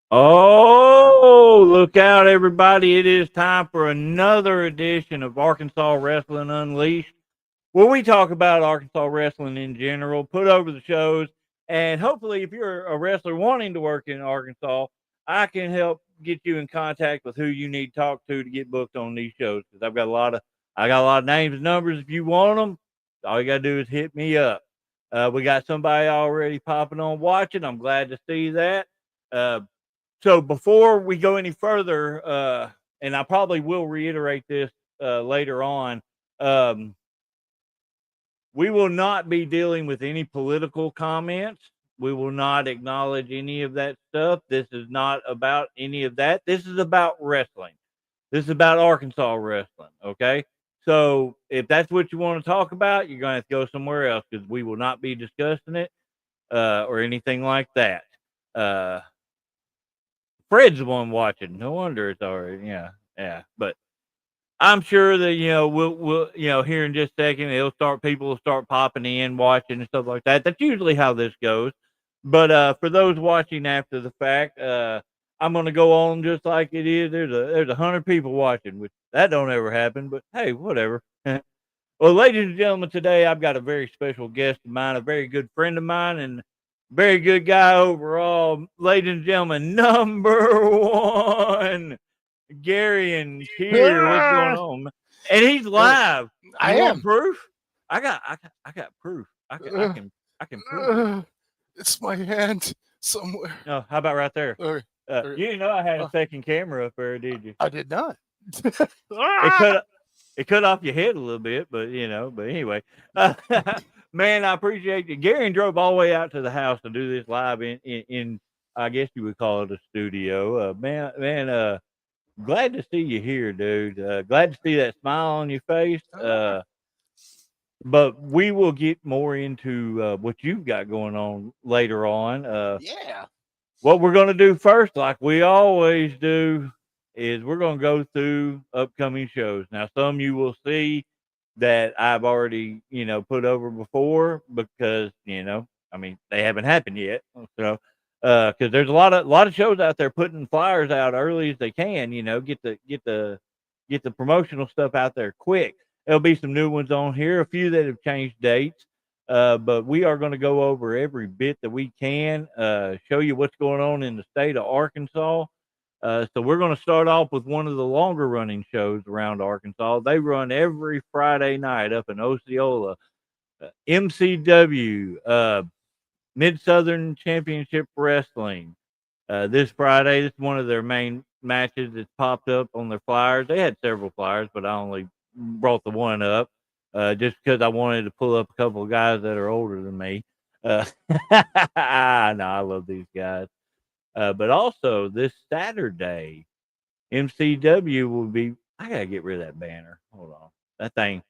Oh, look out, everybody. It is time for another edition of Arkansas Wrestling Unleashed, where we talk about Arkansas wrestling in general, put over the shows, and hopefully, if you're a wrestler wanting to work in Arkansas, I can help get you in contact with who you need to talk to get booked on these shows. Because I got a lot of names and numbers. If you want them, all you gotta do is hit me up. We got somebody already popping on watching. I'm glad to see that. Uh, so before we go any further, and I probably will reiterate this later on, um, we will not be dealing with any political comments. We will not acknowledge any of that stuff. This is not about any of that. This is about wrestling. This is about Arkansas wrestling. Okay. So if that's what you want to talk about, you're going to have to go somewhere else because we will not be discussing it or anything like that. Uh, Fred's the one watching. No wonder it's already, yeah. But I'm sure that we'll here in just a second people will start popping in watching and stuff like that. That's usually how this goes. But for those watching after the fact, I'm gonna go on just like it is. There's 100 people watching, which that don't ever happen. But hey, whatever. Well, ladies and gentlemen, today I've got a very special guest of mine, a very good friend of mine, and very good guy overall. Ladies and gentlemen, number one, Garion here. What's going Ah, on? And he's live. I You want am. proof? I got proof. Uh, I can prove it. it's my hand somewhere. No, how about right there? Okay, okay. You didn't know I had a Uh, second camera up there, did you? I did not. It Ah! cut it cut off your head a little bit, but but anyway, uh, man, I appreciate you. Gary drove all the way out to the house to do this live in I guess you would call it a studio. Glad to see you here, dude. Glad to see that smile on your face. Ah, But we will get more into what you've got going on later on. yeah. What we're going to do first, like we always do, is we're going to go through upcoming shows. Now, some you will see that I've already, put over before because, I mean, they haven't happened yet. So, because there's a lot of shows out there putting flyers out early as they can, get the promotional stuff out there quick. There'll be some new ones on here, a few that have changed dates. But we are going to go over every bit that we can, show you what's going on in the state of Arkansas. So we're going to start off with one of the longer running shows around Arkansas. They run every Friday night up in Osceola. MCW, Mid Southern Championship Wrestling. This Friday, this is one of their main matches that's popped up on their flyers. They had several flyers, but I only brought the one up just because I wanted to pull up a couple of guys that are older than me. Uh, no, I love these guys. But also this Saturday, MCW will be. I gotta get rid of that banner. Hold on, that thing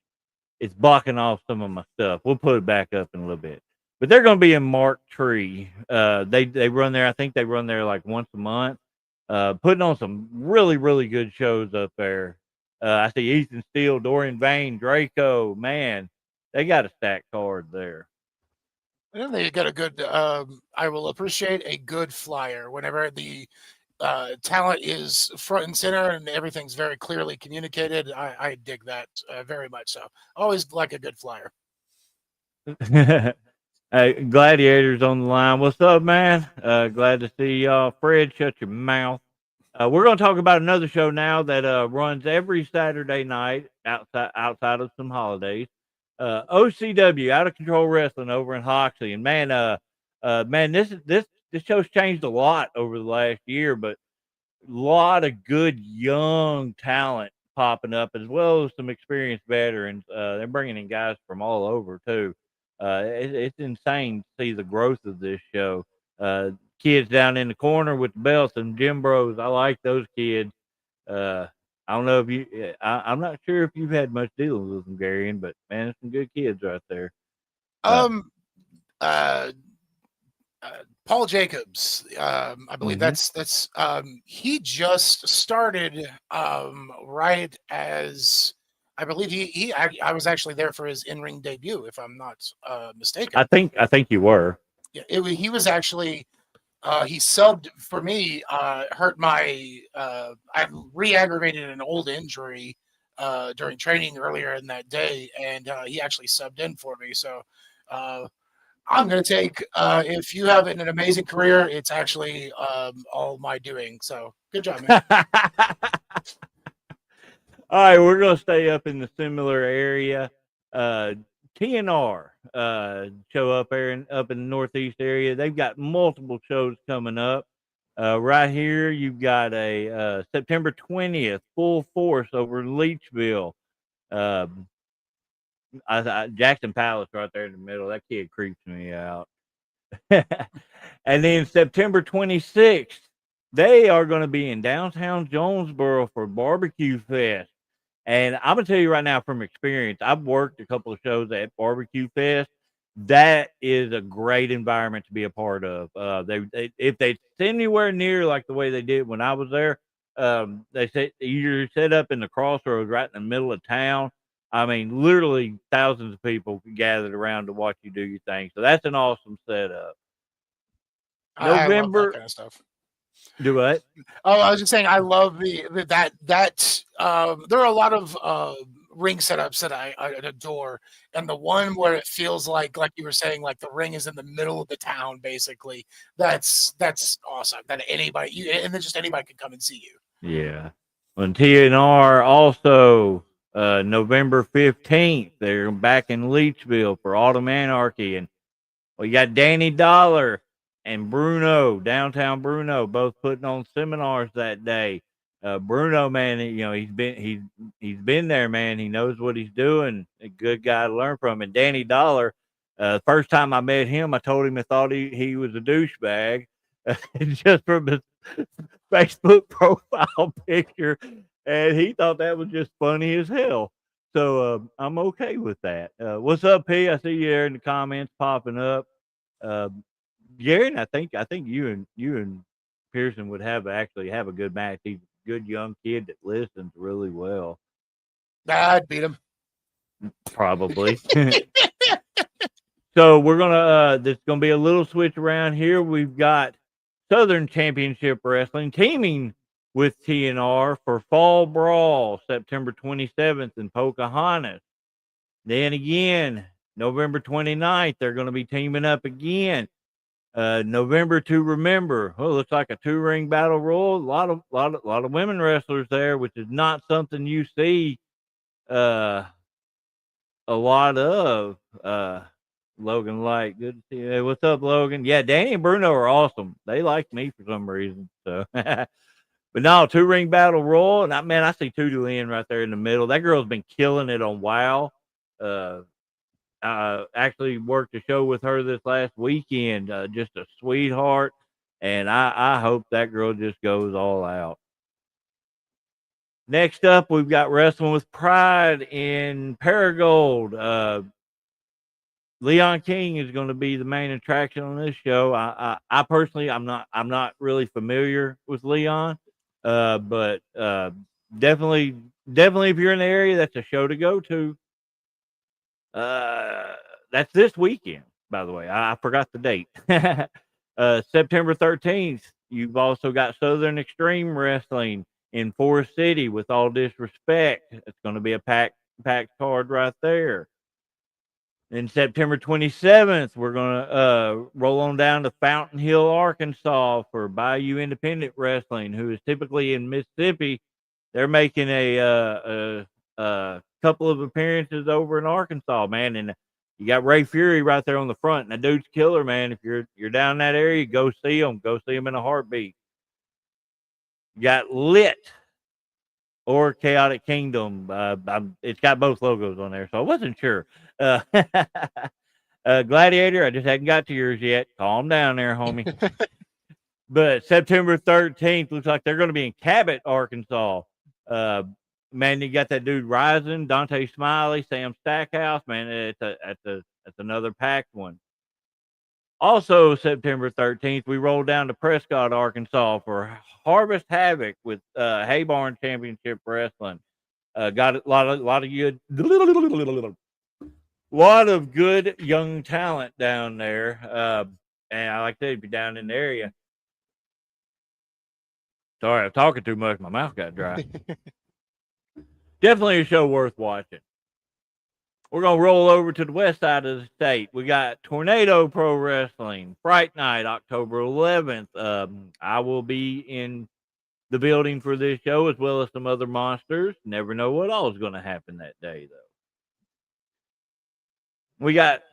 it's blocking off some of my stuff. We'll put it back up in a little bit. But they're going to be in Mark Tree. They run there. I think they run there like once a month. Putting on some really good shows up there. I see Ethan Steele, Dorian Vane, Draco. Man, they got a stacked card there. And they got a good. I will appreciate a good flyer whenever the talent is front and center and everything's very clearly communicated. I dig that very much. So always like a good flyer. Hey, Gladiators on the line. What's up, man? Glad to see y'all. Fred, shut your mouth. We're going to talk about another show now that runs every Saturday night outside of some holidays. OCW, Out of Control Wrestling, over in Hoxie, and man, this show's changed a lot over the last year, but a lot of good young talent popping up as well as some experienced veterans. They're bringing in guys from all over too. It's insane to see the growth of this show. Kids down in the corner with the belts and gym bros. I like those kids. Uh, I don't know if I'm not sure if you've had much dealings with them, Gary, but man, it's some good kids right there. Uh, Um, uh, Paul Jacobs, I believe mhm. that's he just started right as I believe I was actually there for his in ring debut, if I'm not mistaken. I think you were. Yeah, he was actually. He subbed for me, hurt my, I re-aggravated an old injury during training earlier in that day, and he actually subbed in for me. So uh, I'm going to take, if you have an amazing career, it's actually all my doing. So good job, man. All right, we're gonna stay up in the similar area. Uh, TNR show up there up in the northeast area. They've got multiple shows coming up. Right here, you've got a September 20th full force over in Leechville. Um, Jackson Palace right there in the middle. That kid creeps me out. And then September 26th, they are going to be in downtown Jonesboro for Barbecue Fest. And I'm gonna tell you right now from experience, I've worked a couple of shows at Barbecue Fest. That is a great environment to be a part of. They if they anywhere near like the way they did when I was there, they say you're set up in the crossroads right in the middle of town. I mean, literally thousands of people gathered around to watch you do your thing. So that's an awesome setup. I love that November, kind of stuff. do what? Oh, I was just saying, I love that there are a lot of ring setups that I adore, and the one where it feels like you were saying, like the ring is in the middle of the town, basically. That's awesome. That anybody and then just anybody can come and see you. Yeah. On TNR also November 15th, they're back in Leechville for Autumn Anarchy. And we got Danny Dollar and Bruno, downtown Bruno, both putting on seminars that day. Bruno, man, you know, he's been there, man. He knows what he's doing. A good guy to learn from. And Danny Dollar, first time I met him, I told him I thought he was a douchebag. Just from his Facebook profile picture, and he thought that was just funny as hell. So I'm okay with that. What's up, P? I see you there in the comments popping up. Uh, Garen, I think you and Pearson would actually have a good match. He's a good young kid that listens really well. I'd beat him. Probably. So we're gonna there's gonna be a little switch around here. We've got Southern Championship Wrestling teaming with TNR for Fall Brawl, September 27th in Pocahontas. Then again, November 29th, they're going to be teaming up again. November to Remember. Oh, looks like a 2-ring battle royal. A lot of women wrestlers there, which is not something you see a lot of. Logan Light, good to see you. Hey, what's up, Logan? Yeah, Danny and Bruno are awesome. They like me for some reason. So, but no, 2-ring battle royal, and I see Tutu Lynn right there in the middle. That girl's been killing it on WoW. I actually worked a show with her this last weekend. Just a sweetheart, and I hope that girl just goes all out. Next up, we've got Wrestling with Pride in Paragold. Leon King is going to be the main attraction on this show. I personally, I'm not really familiar with Leon, but definitely, if you're in the area, that's a show to go to. That's this weekend, by the way. I forgot the date. September 13th. You've also got Southern Extreme Wrestling in Forest City. With all disrespect, it's going to be a packed card right there. Then September 27th, we're going to roll on down to Fountain Hill, Arkansas for Bayou Independent Wrestling, who is typically in Mississippi. They're making a couple of appearances over in Arkansas, man. And you got Ray Fury right there on the front. And that dude's killer, man. If you're down in that area, go see him. Go see him in a heartbeat. You got Lit or Chaotic Kingdom. It's got both logos on there, so I wasn't sure. Gladiator, I just hadn't got to yours yet. Calm down there, homie. But September 13th looks like they're going to be in Cabot, Arkansas. Man, you got that dude Rising, Dante Smiley, Sam Stackhouse. Man, it's another packed one. Also, September 13th, we roll down to Prescott, Arkansas for Harvest Havoc with Haybarn Championship Wrestling. Got a lot of good young talent down there. And I like to be down in the area. Sorry, I'm talking too much. My mouth got dry. Definitely a show worth watching. We're going to roll over to the west side of the state. We got Tornado Pro Wrestling, Fright Night, October 11th. I will be in the building for this show as well as some other monsters. Never know what all is going to happen that day, though. We got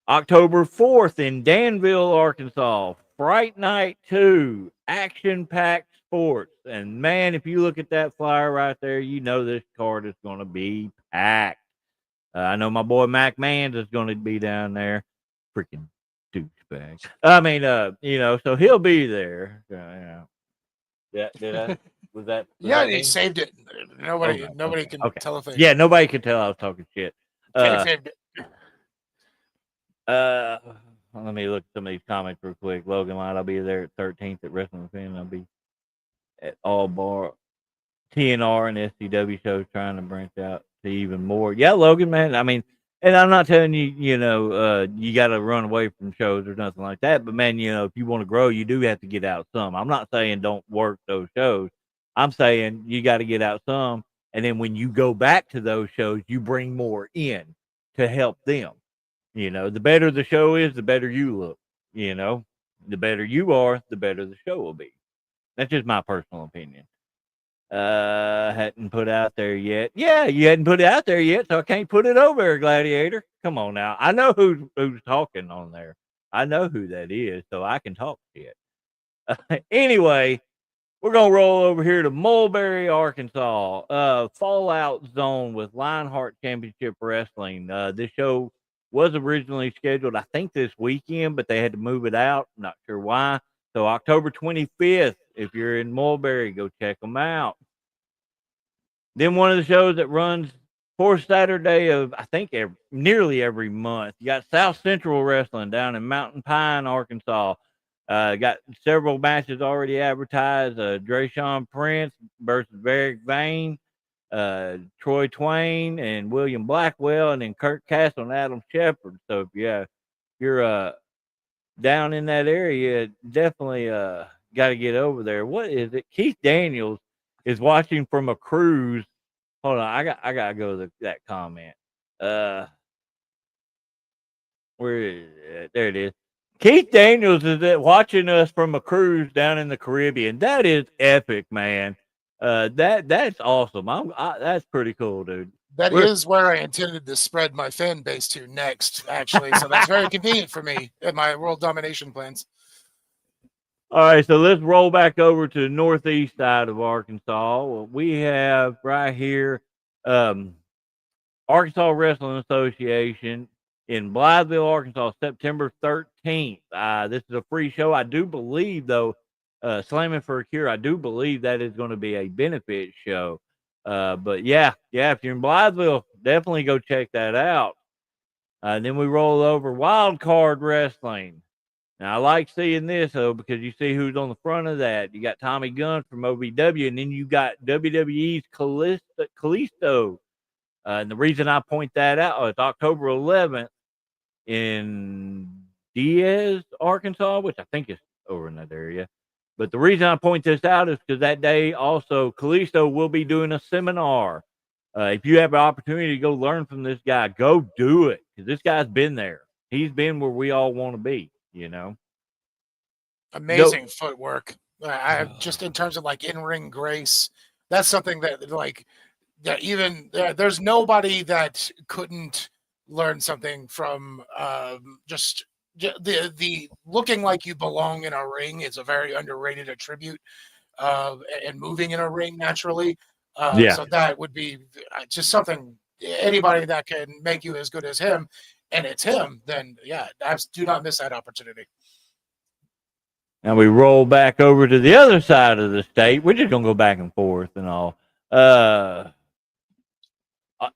October 4th in Danville, Arkansas, Fright Night 2, Action Packed Sports. And man, if you look at that flyer right there, you know this card is going to be packed. I know my boy Mac Mans is going to be down there. Freaking douchebag. I mean, so he'll be there. Yeah, did I? Was that? Yeah, that he me? saved it. Nobody can Okay. tell a thing. Yeah, nobody could tell I was talking shit. Saved it. Let me look at some of these comments real quick. Logan Light, I'll be there at 13th at Wrestling Fan. I'll be at All Bar, TNR, and SCW shows trying to branch out to even more. Yeah, Logan, man. I mean, and I'm not telling you, you got to run away from shows or nothing like that. But man, if you want to grow, you do have to get out some. I'm not saying don't work those shows. I'm saying you got to get out some, and then when you go back to those shows, you bring more in to help them. The better the show is, the better you look. The better you are, the better the show will be. That's just my personal opinion. Hadn't put out there yet. Yeah, you hadn't put it out there yet, so I can't put it over there, Gladiator. Come on now. I know who's talking on there. I know who that is, so I can talk shit. Anyway, we're gonna roll over here to Mulberry, Arkansas. Fallout Zone with Lionheart Championship Wrestling. This show was originally scheduled, I think, this weekend, but they had to move it out. Not sure why. So October 25th, if you're in Mulberry, go check them out. Then one of the shows that runs fourth Saturday of, I think, nearly every month. You got South Central Wrestling down in Mountain Pine, Arkansas. Got several matches already advertised. Drayshawn Prince versus Varick Vane, Troy Twain and William Blackwell, and then Kurt Castle and Adam Shepard. So if you're down in that area, definitely got to get over there. What is it? Keith Daniels is watching from a cruise. Hold on, I gotta go to that comment. Where is it? There it is. Keith Daniels is watching us from a cruise down in the Caribbean. That is epic, man. That's awesome. That's pretty cool, dude. That is where I intended to spread my fan base to next, actually. So that's very convenient for me in my world domination plans. All right, so let's roll back over to the northeast side of Arkansas. Well, we have right here Arkansas Wrestling Association in Blytheville, Arkansas, September 13th. This is a free show. I do believe, though, Slamming for a Cure, I do believe that is going to be a benefit show. But yeah, if you're in Blytheville, definitely go check that out. Then we roll over Wild Card Wrestling. Now, I like seeing this, though, because you see who's on the front of that. You got Tommy Gunn from OVW, and then you got WWE's Kalisto. And the reason I point that out is October 11th in Diaz, Arkansas, which I think is over in that area. But the reason I point this out is because that day also Kalisto will be doing a seminar. If you have an opportunity to go learn from this guy, go do it, because this guy's been there. He's been where we all want to be. Amazing footwork. I just in terms of like in-ring grace, that's something that there's nobody that couldn't learn something from just the looking like you belong in a ring is a very underrated attribute, and moving in a ring naturally. So that would be just something. Anybody that can make you as good as him, and it's him, then do not miss that opportunity. Now we roll back over to the other side of the state. We're just gonna go back and forth and all.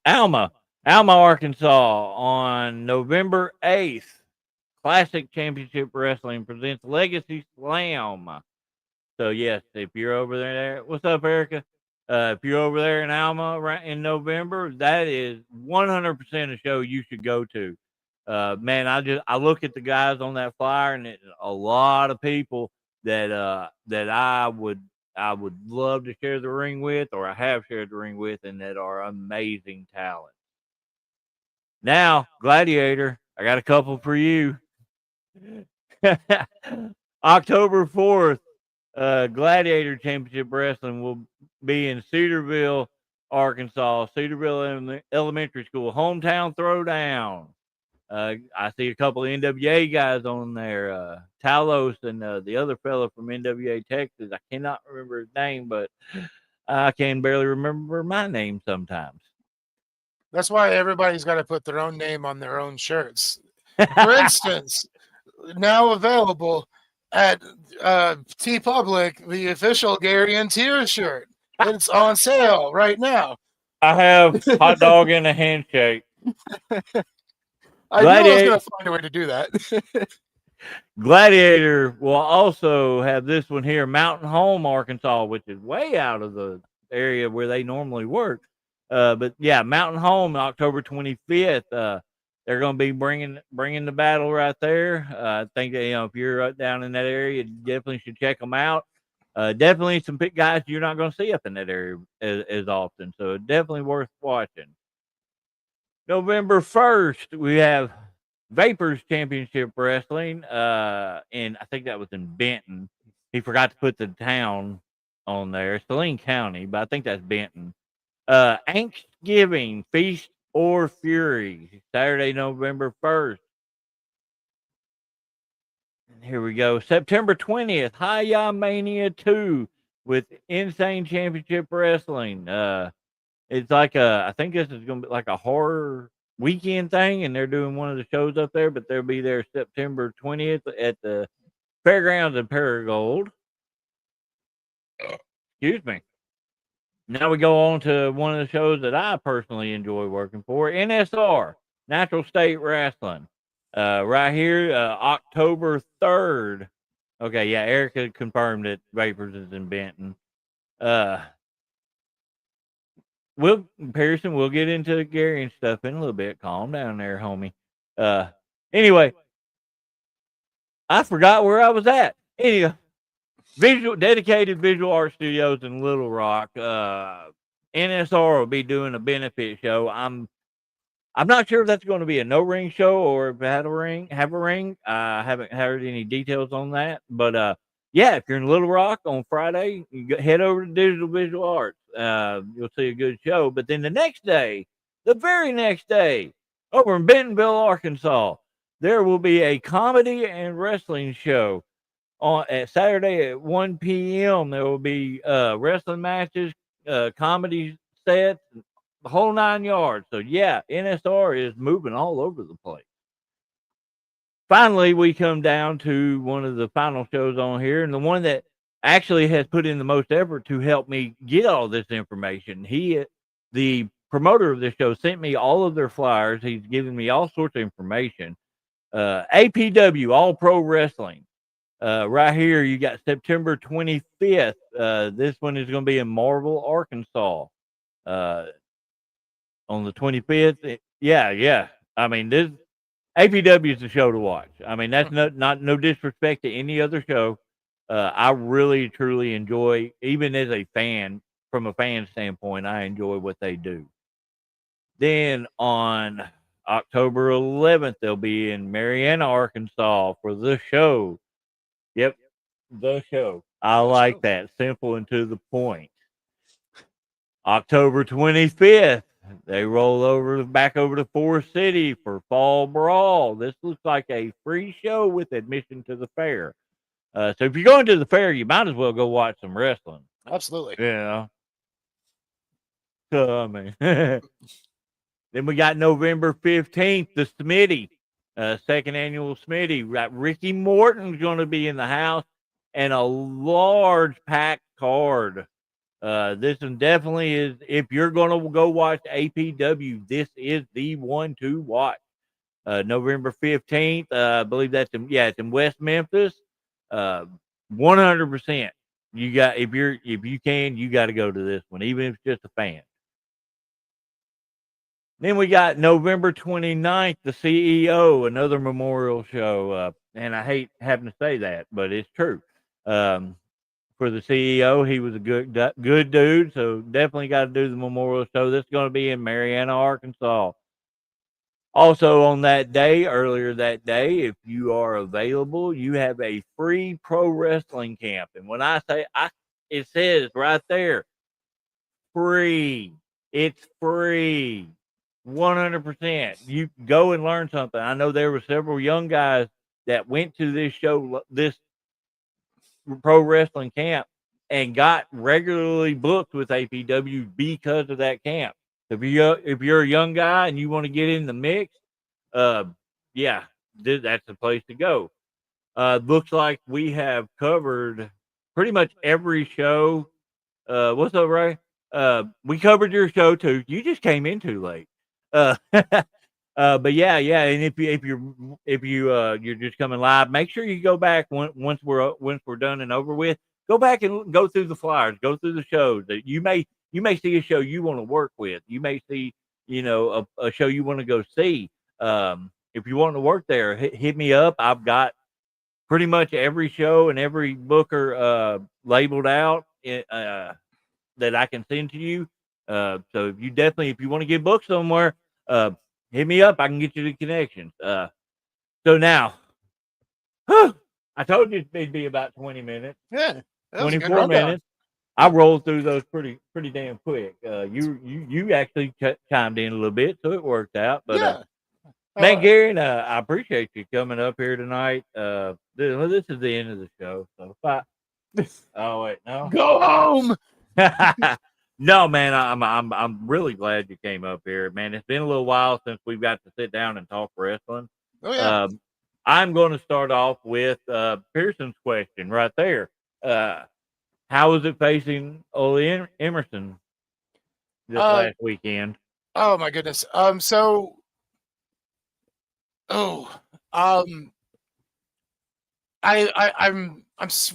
Alma, Arkansas, on November 8th. Classic Championship Wrestling presents Legacy Slam. So yes, if you're over there, what's up, Erica? If you're over there in Alma right in November, that is 100% a show you should go to. Man, I look at the guys on that flyer, and it's a lot of people that I would I would love to share the ring with, or I have shared the ring with, and that are amazing talent. Now, Gladiator, I got a couple for you. October 4th, Gladiator Championship Wrestling will be in Cedarville, Arkansas. Cedarville Elementary School, hometown throwdown. I see a couple of NWA guys on there, Talos and the other fellow from NWA Texas. I cannot remember his name, but I can barely remember my name sometimes. That's why everybody's got to put their own name on their own shirts. For instance, now available at T Public, the official Gary and Tier shirt. It's on sale right now. I have hot dog and a handshake. I knew I was going to find a way to do that. Gladiator will also have this one here, Mountain Home, Arkansas, which is way out of the area where they normally work. But yeah, Mountain Home, October 25th. They're going to be bringing the battle right there. I think that, if you're down in that area, you definitely should check them out. Definitely some guys you're not going to see up in that area as often, so definitely worth watching. November 1st, we have Vapors Championship Wrestling, and I think that was in Benton. He forgot to put the town on there, Saline County, but I think that's Benton. Thanksgiving Feast or Fury, Saturday, November 1st. And here we go. September 20th, Hi-Ya Mania 2 with Insane Championship Wrestling. It's like I think this is going to be like a horror weekend thing, and they're doing one of the shows up there, but they'll be there September 20th at the Fairgrounds in Paragould. Excuse me. Now we go on to one of the shows that I personally enjoy working for, NSR, Natural State Wrestling. Right here, October 3rd. Okay, yeah, Erica confirmed that Vapors is in Benton. Pearson, we'll get into Gary and stuff in a little bit. Calm down there, homie. Anyway, I forgot where I was at. Anyway, dedicated visual art studios in Little Rock. NSR will be doing a benefit show. I'm not sure if that's going to be a no ring show or if it have a ring. I haven't heard any details on that, but yeah, if you're in Little Rock on Friday, you head over to Digital Visual Arts. You'll see a good show. But then the very next day, over in Bentonville, Arkansas, there will be a comedy and wrestling show at Saturday at 1 p.m. There will be wrestling matches, comedy sets, the whole 9 yards. So yeah, NSR is moving all over the place. Finally, we come down to one of the final shows on here, and the one that actually has put in the most effort to help me get all this information. The promoter of this show, sent me all of their flyers. He's given me all sorts of information. APW, All Pro Wrestling. Right here, you got September 25th. This one is going to be in Marville, Arkansas. On the 25th. Yeah. I mean, this APW is the show to watch. I mean, that's no disrespect to any other show. I really, truly enjoy, even as a fan, from a fan standpoint, I enjoy what they do. Then on October 11th, they'll be in Marianna, Arkansas for the show. Yep, the show. I like that. Simple and to the point. October 25th, they roll back over to Forest City for Fall Brawl. This looks like a free show with admission to the fair. So if you're going to the fair, you might as well go watch some wrestling. Absolutely. Yeah. So, I mean, then we got November 15th, the Smitty, second annual Smitty. Ricky Morton's going to be in the house and a large packed card. This one definitely is, if you're going to go watch APW, this is the one to watch. November 15th, I believe it's in West Memphis. 100%. You got, if you can, you got to go to this one, even if it's just a fan. Then we got November 29th, the CEO, another memorial show. And I hate having to say that, but it's true. For for the CEO. He was a good dude, so definitely got to do the memorial show. This is going to be in Marianna, Arkansas. Also, on that day, earlier that day, if you are available, you have a free pro wrestling camp. And when I say it says right there, free. It's free. 100%. You go and learn something. I know there were several young guys that went to this show, this pro wrestling camp, and got regularly booked with APW because of that camp. If you're a young guy and you want to get in the mix, yeah, that's the place to go. Looks like we have covered pretty much every show. What's up, Ray? We covered your show too. You just came in too late. But yeah, and you're just coming live, make sure you go back once we're done and over with. Go back and go through the flyers, go through the shows that you may see a show you want to work with. You may see a show you want to go see. If you want to work there, hit me up. I've got pretty much every show and every booker labeled out that I can send to you. So if you want to get booked somewhere, hit me up. I can get you the connections. So now, I told you it'd be about 20 minutes. Yeah, 24 minutes. I rolled through those pretty damn quick. You actually chimed in a little bit, so it worked out. But yeah. man, Gary, I appreciate you coming up here tonight. This is the end of the show. So oh wait, no, go home. No, man, I'm really glad you came up here, man. It's been a little while since we've got to sit down and talk wrestling. Oh yeah. I'm going to start off with Pearson's question right there. How was it facing Ole Emerson this last weekend? Oh my goodness. I'm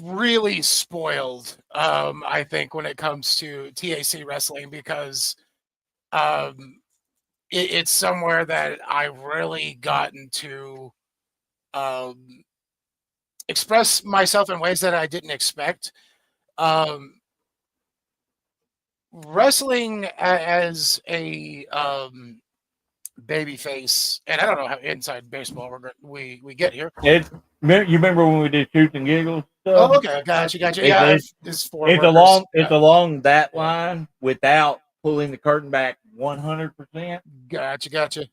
really spoiled. I think when it comes to TAC wrestling, because it's somewhere that I've really gotten to express myself in ways that I didn't expect. Wrestling as a babyface, and I don't know how inside baseball we get here. You remember when we did Shoots and Giggles stuff? Oh, okay, gotcha. Yeah, it's along that line without pulling the curtain back 100%. Gotcha.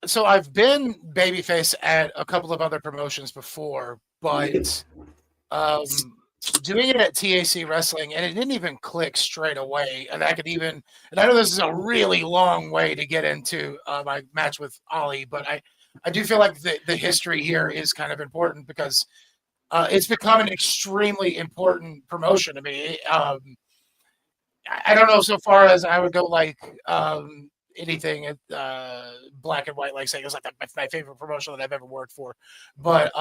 So I've been babyface at a couple of other promotions before, but doing it at TAC Wrestling, and it didn't even click straight away. And I know this is a really long way to get into my match with Ollie, but I do feel like the history here is kind of important because it's become an extremely important promotion to me. I don't know so far as I would go like anything black and white, like saying it's like my favorite promotion that I've ever worked for, but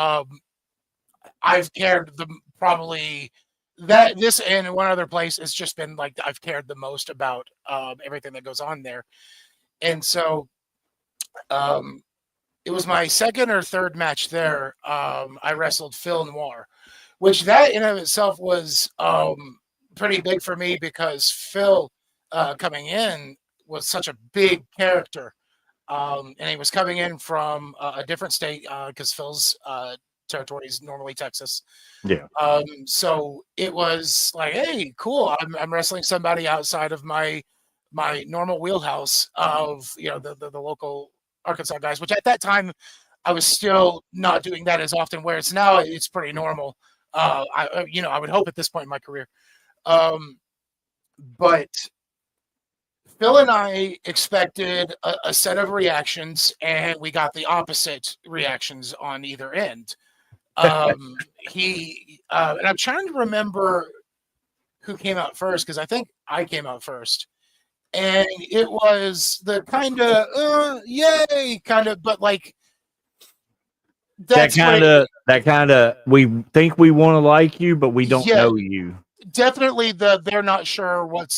I've cared probably that this and one other place has just been like I've cared the most about everything that goes on there. And so it was my second or third match there. I wrestled Phil Noir, which that in of itself was pretty big for me because Phil coming in was such a big character. And he was coming in from a different state because Phil's territory is normally Texas. Yeah. So it was like, hey, cool. I'm wrestling somebody outside of my normal wheelhouse of the local Arkansas guys, which at that time I was still not doing that as often. Whereas now it's pretty normal. I would hope at this point in my career. But Phil and I expected a set of reactions, and we got the opposite reactions on either end. And I'm trying to remember who came out first because I think I came out first, and it was the kind of yay kind of, but like that kind of we think we want to like you, but we don't know you. Definitely they're not sure what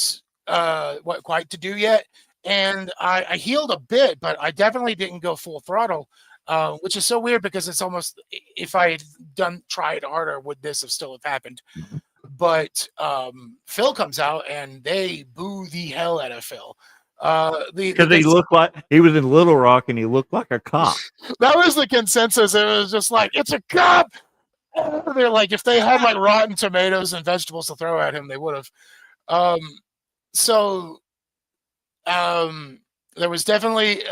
quite to do yet, and I healed a bit, but I definitely didn't go full throttle. which is so weird because it's almost, if I had tried harder, would this have still have happened? But Phil comes out and they boo the hell out of Phil. Because he looked like he was in Little Rock and he looked like a cop. That was the consensus. It was just like, it's a cop. They're like, if they had like rotten tomatoes and vegetables to throw at him, they would have. So there was definitely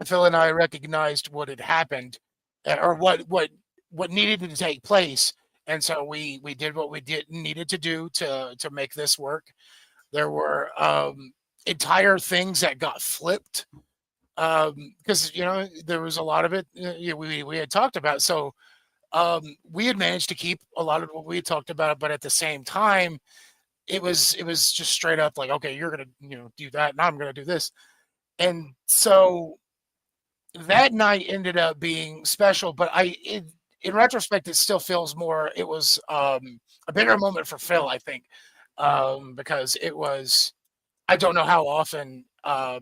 Phil and I recognized what had happened, or what needed to take place, and so we did what we needed to do to make this work. There were entire things that got flipped because there was a lot of it we had talked about. So we had managed to keep a lot of what we had talked about, but at the same time, it was just straight up like, okay, you're gonna do that, and I'm gonna do this, and so that night ended up being special. But in retrospect, it still feels more. It was a bigger moment for Phil, I think, because it was. I don't know how often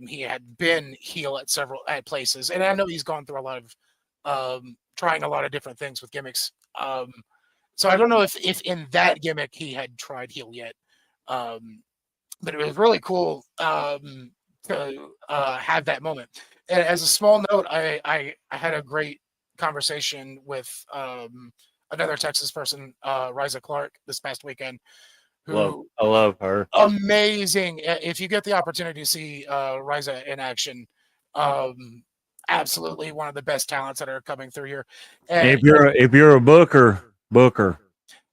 he had been heel at places, and I know he's gone through a lot of trying a lot of different things with gimmicks. So I don't know if in that gimmick he had tried heel yet, but it was really cool to have that moment. And as a small note, I had a great conversation with another Texas person, Riza Clark, this past weekend. I love her. Amazing. If you get the opportunity to see Riza in action, absolutely one of the best talents that are coming through here. And if you're a booker.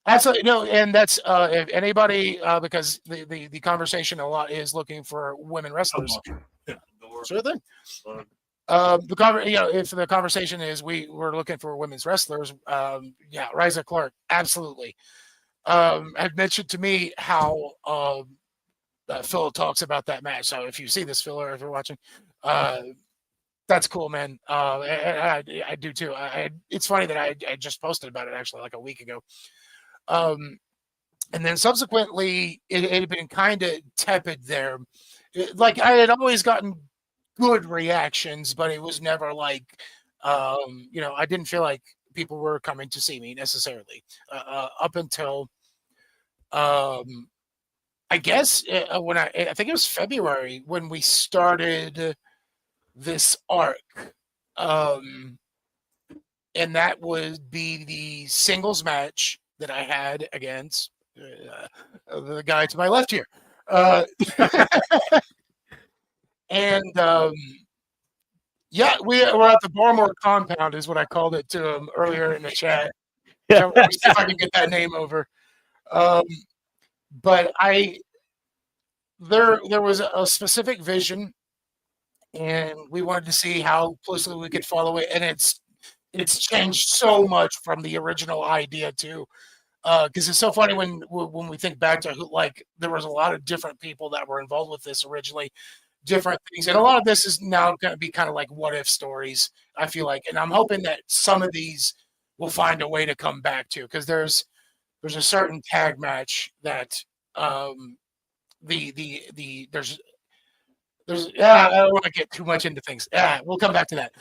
Absolutely. No, and that's if anybody because the conversation a lot is looking for women wrestlers. Sure thing. If the conversation is we're looking for women's wrestlers, Riza Clark, absolutely. Had mentioned to me how Phil talks about that match. So if you see this, Phil, or if you're watching, that's cool, man. I do too. It's funny that I just posted about it actually like a week ago. And then subsequently, it had been kind of tepid there. Like I had always gotten good reactions, but it was never like, I didn't feel like people were coming to see me necessarily up until, I guess when I think it was February when we started this arc, and that would be the singles match that I had against the guy to my left here. And we're at the Barmore compound is what I called it to him earlier in the chat. So see if I can get that name over. But there was a specific vision, and we wanted to see how closely we could follow it. And it's changed so much from the original idea too. Because it's so funny when we think back to there was a lot of different people that were involved with this originally, different things, and a lot of this is now going to be kind of like what if stories. I feel like, and I'm hoping that some of these will find a way to come back to, because there's a certain tag match that there's I don't want to get too much into things. We'll come back to that.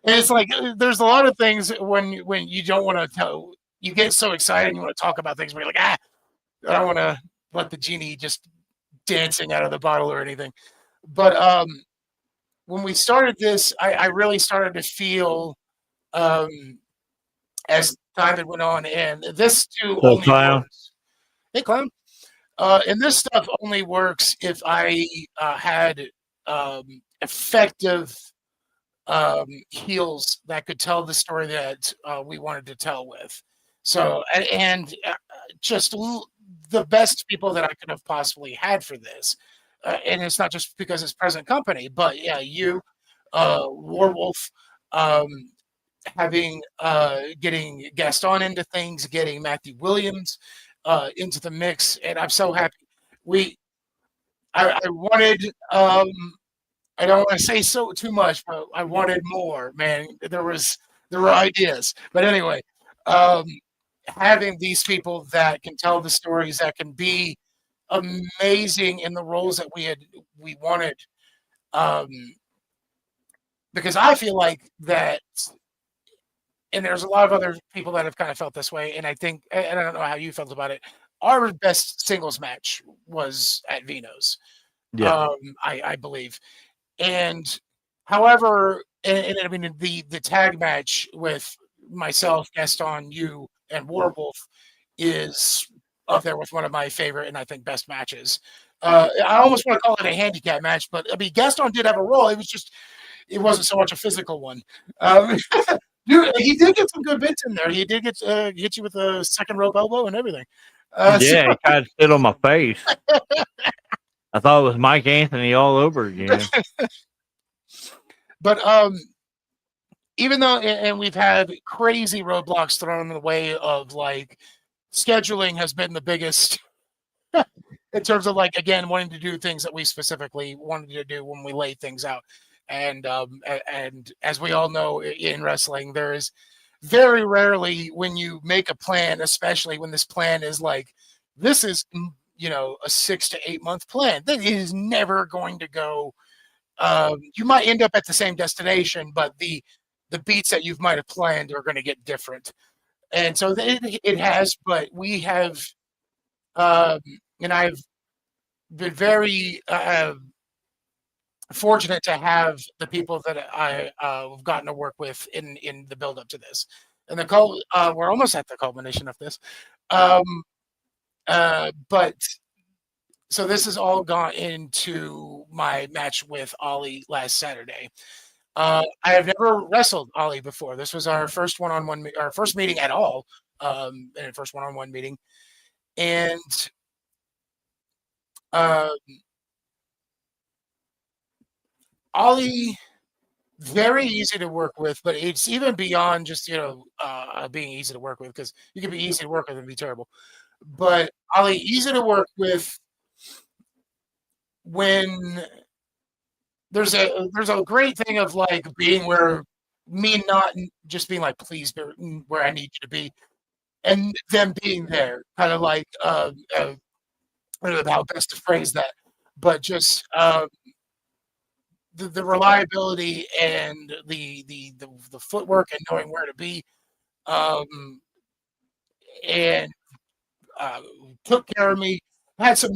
And it's like there's a lot of things when you don't want to tell. You get so excited and you want to talk about things where you're like, I don't want to let the genie just dancing out of the bottle or anything. But when we started this, I really started to feel as time had went on, and this too only works. Hey, clown. And this stuff only works if I had effective heels that could tell the story that we wanted to tell with. So, and just the best people that I could have possibly had for this. And it's not just because it's present company, but you, Warwolf, getting Gaston into things, getting Matthew Williams into the mix, and I'm so happy. I wanted. I don't want to say too much, but I wanted more. Man, there were ideas, but anyway, having these people that can tell the stories, that can be amazing in the roles that we wanted, Because I feel like that, and there's a lot of other people that have kind of felt this way, and I think, and I don't know how you felt about it. Our best singles match was at Vino's, Yeah. I believe, and however, and I mean the tag match with myself, Gaston, you, and Warwolf is up there with one of my favorite and I think best matches. I almost want to call it a handicap match, but I mean Gaston did have a role. It wasn't so much a physical one. Dude, he did get some good bits in there. He did get hit you with a second rope elbow and everything. Yeah, he tried to sit on my face. I thought it was Mike Anthony all over again. But even though, and we've had crazy roadblocks thrown in the way of like scheduling has been the biggest in terms of like again wanting to do things that we specifically wanted to do when we lay things out. And as we all know in wrestling, there is very rarely when you make a plan, especially when this plan is like this is a 6 to 8 month plan, that is never going to go. You might end up at the same destination, but the beats that you might have planned are going to get different. And so it has, but we have, and I've been very fortunate to have the people that I've gotten to work with in the build up to this. And we're almost at the culmination of this. But so this has all gone into my match with Ollie last Saturday. I have never wrestled Ollie before. This was our first one-on-one, our first meeting at all, and first one-on-one meeting. And Ollie, very easy to work with, but it's even beyond just being easy to work with, because you can be easy to work with and be terrible. But Ollie, easy to work with when there's a great thing of like being where me not just being like please be where I need you to be, and them being there, kind of like I don't know how best to phrase that, but just the reliability and the footwork and knowing where to be, and took care of me. Had some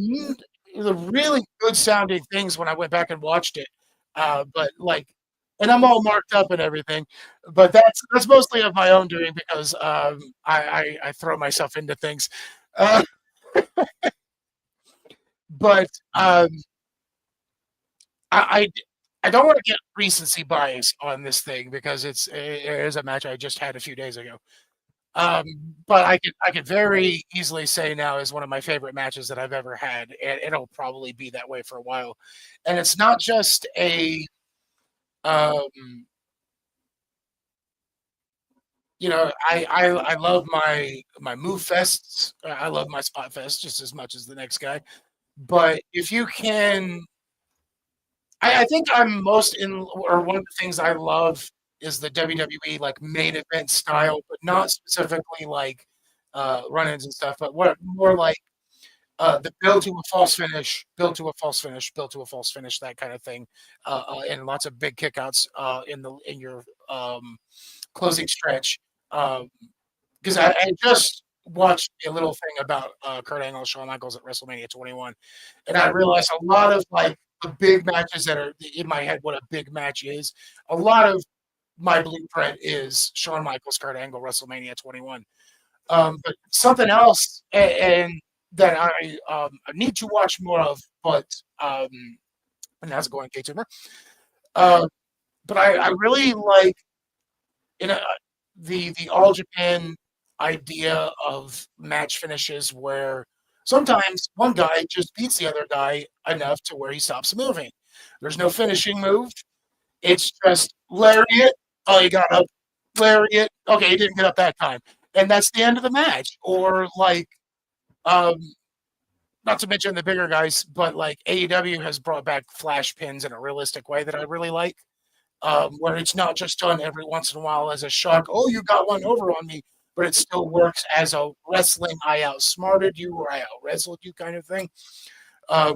really good sounding things when I went back and watched it, but like, and I'm all marked up and everything, but that's mostly of my own doing because I throw myself into things. But I don't want to get recency bias on this thing because it is a match I just had a few days ago. But I could very easily say now is one of my favorite matches that I've ever had, and it'll probably be that way for a while. And it's not just a I love my move fests. I love my spot fest just as much as the next guy. But if you can, I think I'm most in, or one of the things I love is the WWE like main event style, but not specifically like run-ins and stuff, but what more like the build to a false finish, build to a false finish, build to a false finish, that kind of thing, and lots of big kickouts in your closing stretch. Because I just watched a little thing about Kurt Angle, Shawn Michaels at WrestleMania 21, and I realized a lot of like the big matches that are in my head, what a big match is. A lot of my blueprint is Shawn Michaels, Kurt Angle, WrestleMania 21. But something else, and that I need to watch more of, but and how's it going, K-Tumor? But I really like the All Japan idea of match finishes where sometimes one guy just beats the other guy enough to where he stops moving. There's no finishing move. It's just lariat. Oh, he got up. Lariat. Okay, he didn't get up that time. And that's the end of the match. Or like, not to mention the bigger guys, but like AEW has brought back flash pins in a realistic way that I really like. Where it's not just done every once in a while as a shock. Oh, you got one over on me, but it still works as a wrestling. I outsmarted you or I out wrestled you kind of thing.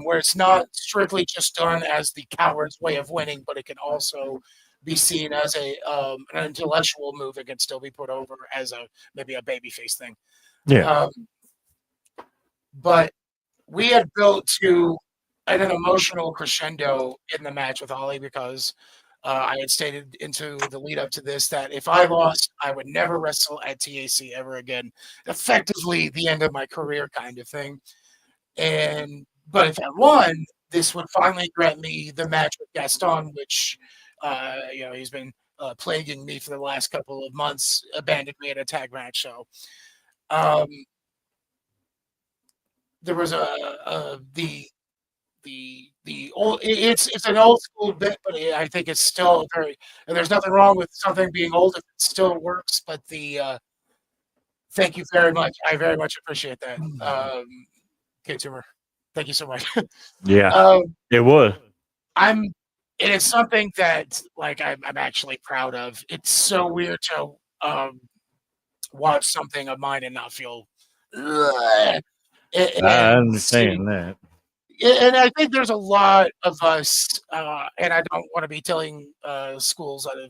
where it's not strictly just done as the coward's way of winning, but it can also be seen as an intellectual move. It can still be put over as maybe a babyface thing. Yeah. But we had built to an emotional crescendo in the match with Ollie because I had stated into the lead up to this that if I lost, I would never wrestle at TAC ever again. Effectively, the end of my career, kind of thing. But if I won, this would finally grant me the match with Gaston, which he's been plaguing me for the last couple of months. Abandoned me at a tag match, so. There was the old. It's an old school bit, but I think it's still very. And there's nothing wrong with something being old if it still works. But thank you very much. I very much appreciate that, K-Tumor. Thank you so much. Yeah, it was. And it's something that like I'm actually proud of. It's so weird to watch something of mine and not feel. I understand that. And I think there's a lot of us, and I don't want to be telling schools. I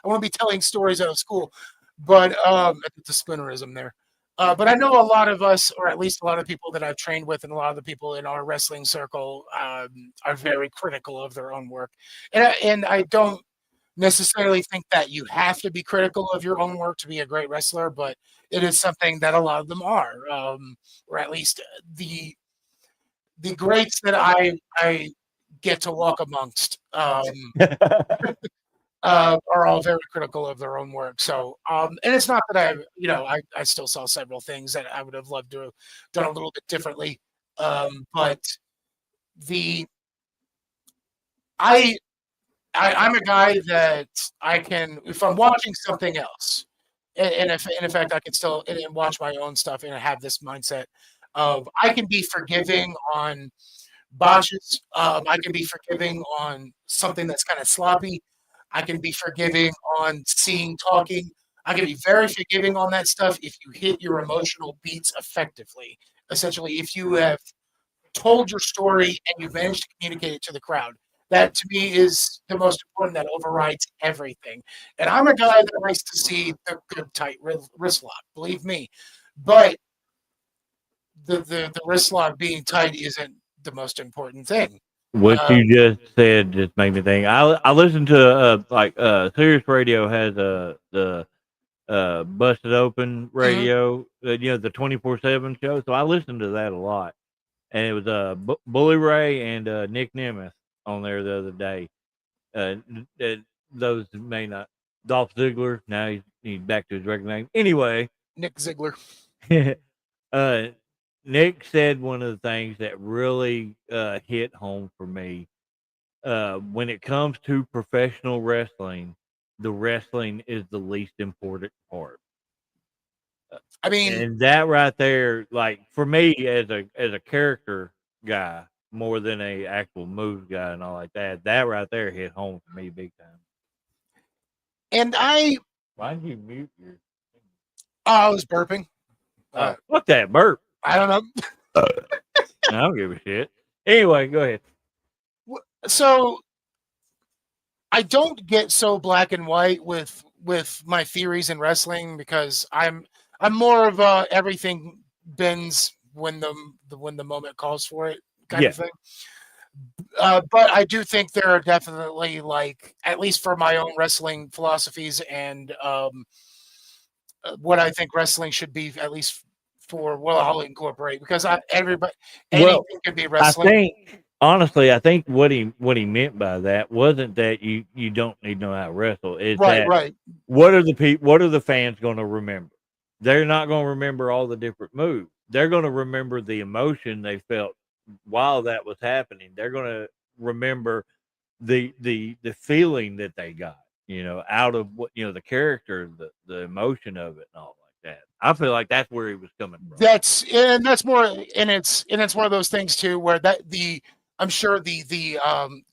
want to be telling stories out of school, but the splinterism there. But I know a lot of us, or at least a lot of people that I've trained with, and a lot of the people in our wrestling circle are very critical of their own work. And I don't necessarily think that you have to be critical of your own work to be a great wrestler, but it is something that a lot of them are, or at least the greats that I get to walk amongst are all very critical of their own work. So, and it's not that I still saw several things that I would have loved to have done a little bit differently. But I'm a guy that I can, if I'm watching something else, and if in fact I can still and watch my own stuff and have this mindset of I can be forgiving on botches. I can be forgiving on something that's kind of sloppy. I can be forgiving on talking. I can be very forgiving on that stuff if you hit your emotional beats effectively. Essentially, if you have told your story and you've managed to communicate it to the crowd. That to me is the most important. That overrides everything. And I'm a guy that likes to see the good tight wrist lock. Believe me, but the wrist lock being tight isn't the most important thing. What you just said just made me think. I listened to Sirius Radio has the Busted Open Radio, the 24/7 show. So I listened to that a lot, and it was Bully Ray and Nick Nemeth on there the other day. Those may not. Dolph Ziggler. Now he's back to his regular name. Anyway, Nick Ziggler. Nick said one of the things that really hit home for me when it comes to professional wrestling, the wrestling is the least important part. I mean, and that right there, like for me as a character guy, more than a actual moves guy and all like that, that right there hit home for me big time. And why did you mute your? I was burping. Fuck that burp. I don't know. I don't give a shit. Anyway, go ahead. So I don't get so black and white with my theories in wrestling because I'm more of a everything bends when the moment calls for it kind of thing. But I do think there are definitely, like, at least for my own wrestling philosophies and what I think wrestling should be, at least for what I'll incorporate, because anything can be wrestling. I think what he meant by that wasn't that you don't need to know how to wrestle. It's right. What are the fans going to remember? They're not going to remember all the different moves. They're going to remember the emotion they felt while that was happening. They're going to remember the feeling that they got, out of what, the character, the emotion of it and all like that. I feel like that's where he was coming from. That's more, and it's one of those things too, where I'm sure the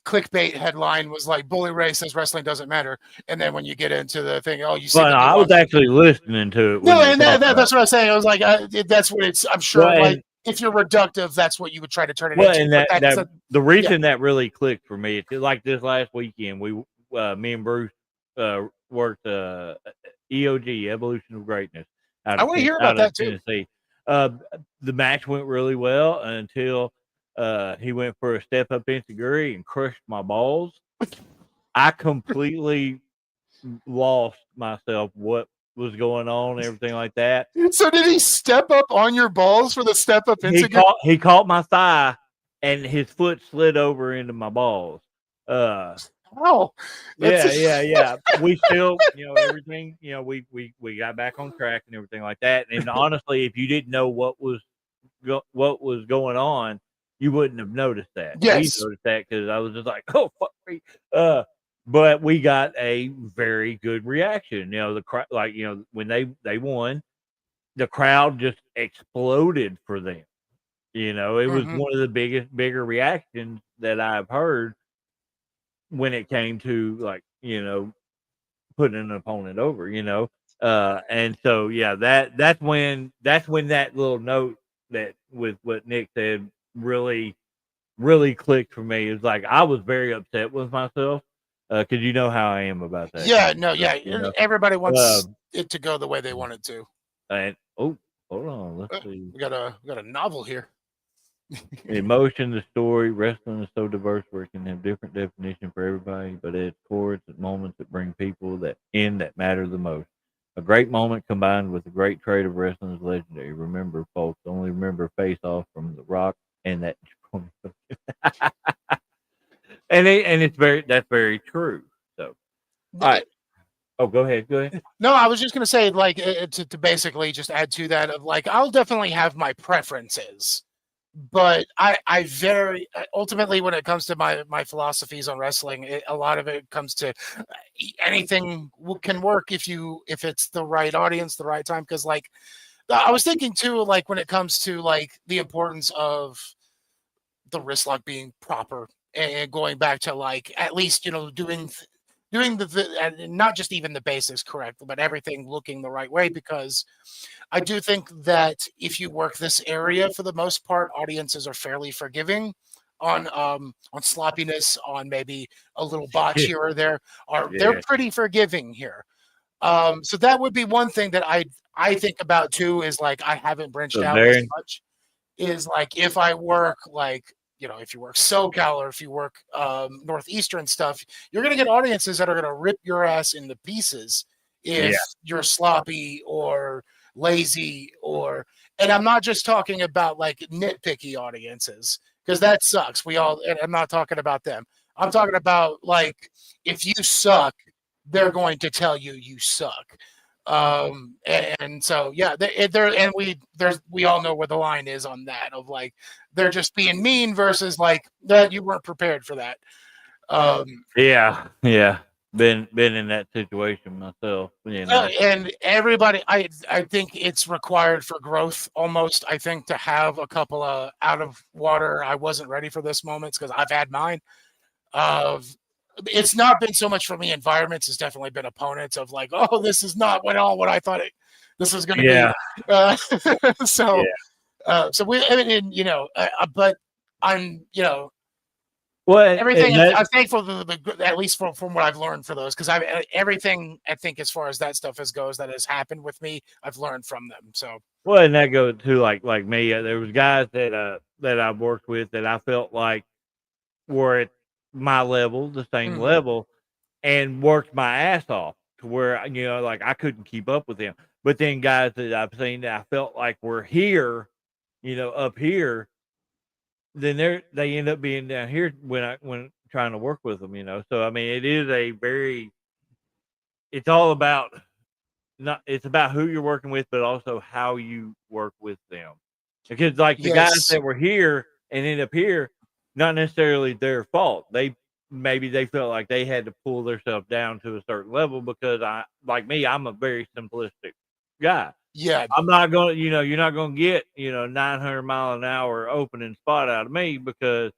clickbait headline was like, Bully Ray says wrestling doesn't matter. And then when you get into the thing, you see. Well, no, I was actually listening to it. No, and that's what I was saying. I was like, that's what it's, I'm sure. Well, if you're reductive, that's what you would try to turn it Well, into. and But the reason that really clicked for me, it's like this last weekend, me and Bruce worked EOG, Evolution of Greatness, I want to hear out about of that too. Tennessee. The match went really well until he went for a step up enzuigiri and crushed my balls. I completely lost myself. What was going on, everything like that. So did he step up on your balls for the step up enzuigiri? He caught my thigh, and his foot slid over into my balls. Oh, Yeah. We still, everything, we got back on track and everything like that. And honestly, if you didn't know what was going on, you wouldn't have noticed that. Yes. We noticed that because I was just like, oh, fuck me. But we got a very good reaction. The crowd, like, when they won, the crowd just exploded for them. It was one of the bigger reactions that I've heard when it came to, like, putting an opponent over, and so yeah, that's when that little note that with what Nick said really clicked for me. It's like I was very upset with myself because you know how I am about that. Yeah, no, yeah. Everybody wants it to go the way they want it to. And hold on, let's see. We got a novel here. Emotion, the story, wrestling is so diverse where it can have different definitions for everybody, but at its core, it's the moments that bring people that matter the most. A great moment combined with a great trade of wrestling is legendary. Remember, folks, only remember Face Off from The Rock and that. That's very true. So, all right. Oh, go ahead. No, I was just gonna say, like, to basically just add to that of like, I'll definitely have my preferences, but I very ultimately when it comes to my philosophies on wrestling, a lot of it comes to anything can work if it's the right audience, the right time. Because like I was thinking too, like when it comes to like the importance of the wrist lock being proper and going back to like at least doing the not just even the basics correctly, but everything looking the right way. Because I do think that if you work this area, for the most part, audiences are fairly forgiving on sloppiness, on maybe a little botch here or there. They're pretty forgiving here. So that would be one thing that I think about too. Is like I haven't branched out as much. Is like if I work like if you work SoCal or if you work Northeastern stuff, you're going to get audiences that are going to rip your ass into pieces if you're sloppy or lazy and I'm not just talking about like nitpicky audiences because that sucks. And I'm not talking about them. I'm talking about like if you suck, they're going to tell you suck. And so yeah, we all know where the line is on that of like they're just being mean versus like that you weren't prepared for that. Been in that situation myself, and everybody, I think it's required for growth almost. I think to have a couple of out of water, I wasn't ready for this moments because I've had mine. It's not been so much for me. Environments has definitely been opponents of like, oh, this is not what I thought this was going to be. So we, but I'm, everything. I'm thankful at least from what I've learned for those because everything I think as far as that stuff goes that has happened with me, I've learned from them. So and that goes to like me. There was guys that I've worked with that I felt like were at my level, the same level, and worked my ass off to where like I couldn't keep up with them. But then guys that I've seen that I felt like were here, up here, then they end up being down here when trying to work with them. So I mean, it is it's all about it's about who you're working with, but also how you work with them. Because like the guys that were here and end up here, not necessarily their fault. Maybe they felt like they had to pull themselves down to a certain level because I'm a very simplistic guy. Yeah. I'm not going to, you're not going to get, 900 mile an hour opening spot out of me because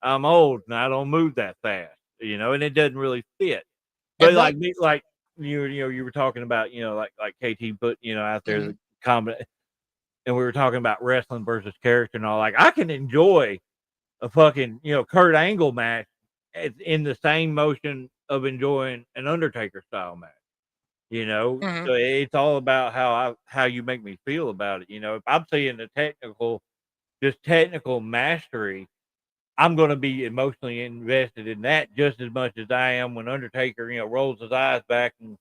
I'm old and I don't move that fast, and it doesn't really fit. But you were talking about, like KT put, out there the comment. and we were talking about wrestling versus character and all. Like, I can enjoy a fucking Kurt Angle match in the same motion of enjoying an Undertaker style match. Mhm. So it's all about how you make me feel about it. If I'm seeing the technical mastery, I'm going to be emotionally invested in that just as much as I am when Undertaker, rolls his eyes back and,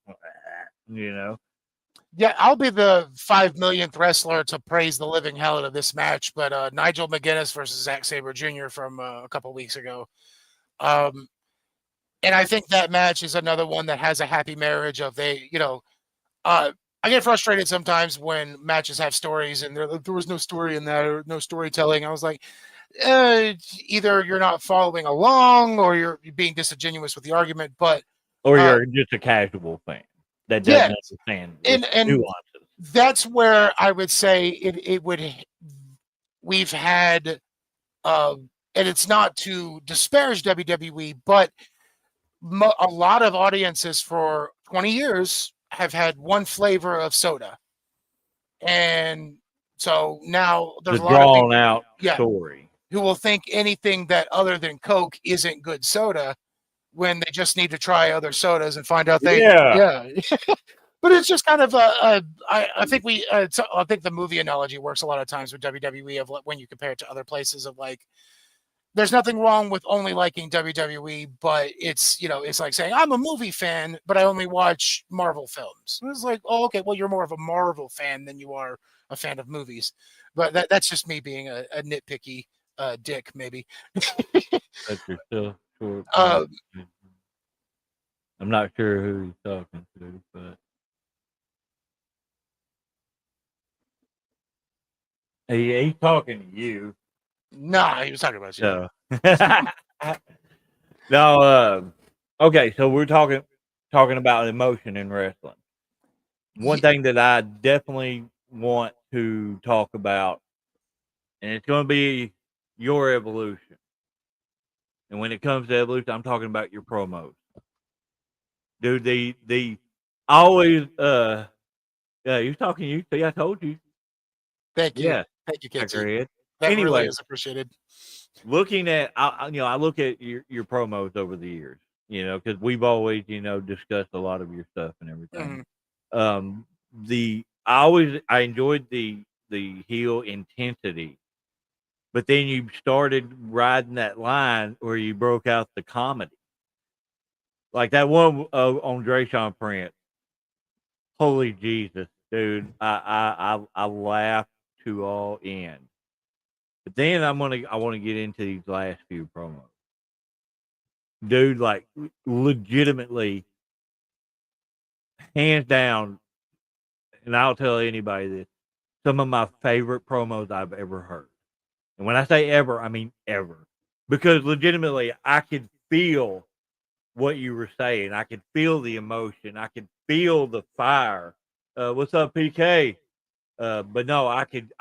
Yeah, I'll be the 5 millionth wrestler to praise the living hell out of this match, but Nigel McGuinness versus Zack Sabre Jr. from a couple weeks ago. And I think that match is another one that has a happy marriage of I get frustrated sometimes when matches have stories and there was no story in that or no storytelling. I was like, either you're not following along or you're being disingenuous with the argument. But or uh, you're just a casual fan that doesn't yes, understand the and nuances. that's where I would say it would. We've had, and it's not to disparage WWE, but a lot of audiences for 20 years have had one flavor of soda. And so now there's The a lot of people, drawn out yeah, story. who will think anything that other than Coke isn't good soda when they just need to try other sodas and find out Yeah. But it's just kind of I think I think the movie analogy works a lot of times with WWE of when you compare it to other places of like, there's nothing wrong with only liking WWE, but it's like saying I'm a movie fan, but I only watch Marvel films. It's like, oh, okay, well, you're more of a Marvel fan than you are a fan of movies. But that's just me being a nitpicky dick, maybe. But you're still short. Um, I'm not sure who he's talking to, but he's talking to you. nah, he was talking about you. So no, okay. So we're talking about emotion in wrestling. One thing that I definitely want to talk about, and it's going to be your evolution. And when it comes to evolution, I'm talking about your promos, dude. The always yeah, he was talking to you. See, I told you. Thank you. Yeah, Thank you, KT. Crackhead. That really Anyway, is appreciated. looking at I look at your promos over the years, because we've always discussed a lot of your stuff and everything. Mhm. I enjoyed the heel intensity, but then you started riding that line where you broke out the comedy, like that one on Drayshawn Prince. Holy Jesus, dude! I laughed to all end. But then I want to get into these last few promos, dude. Like legitimately, hands down, and I'll tell anybody this. Some of my favorite promos I've ever heard. And when I say ever, I mean ever. Because legitimately, I could feel what you were saying. I could feel the emotion. I could feel the fire. What's up, PK? But no, I could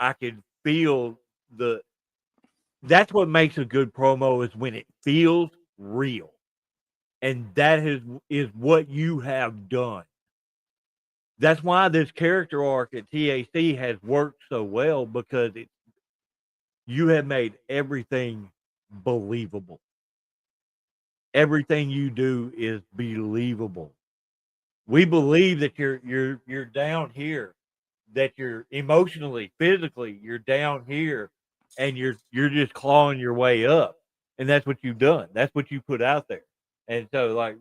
feel the. That's what makes a good promo is when it feels real, and that is what you have done. That's why this character arc at TAC has worked so well because you have made everything believable. Everything you do is believable. We believe that you're down here, that you're emotionally, physically, you're down here, and you're just clawing your way up, and that's what you've done. That's what you put out there, and so like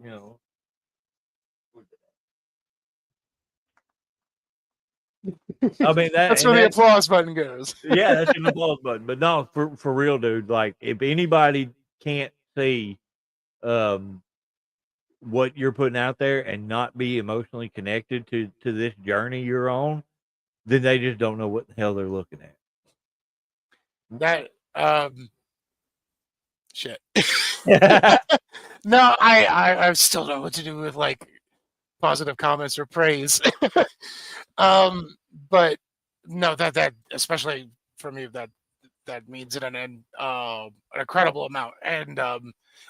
I mean That's where the applause button goes. yeah, that's an applause button. But no, for real, dude. Like if anybody can't see what you're putting out there and not be emotionally connected to this journey you're on, then they just don't know what the hell they're looking at. That shit. No, I still don't know what to do with like positive comments or praise. But no, that especially for me that means an incredible amount. And a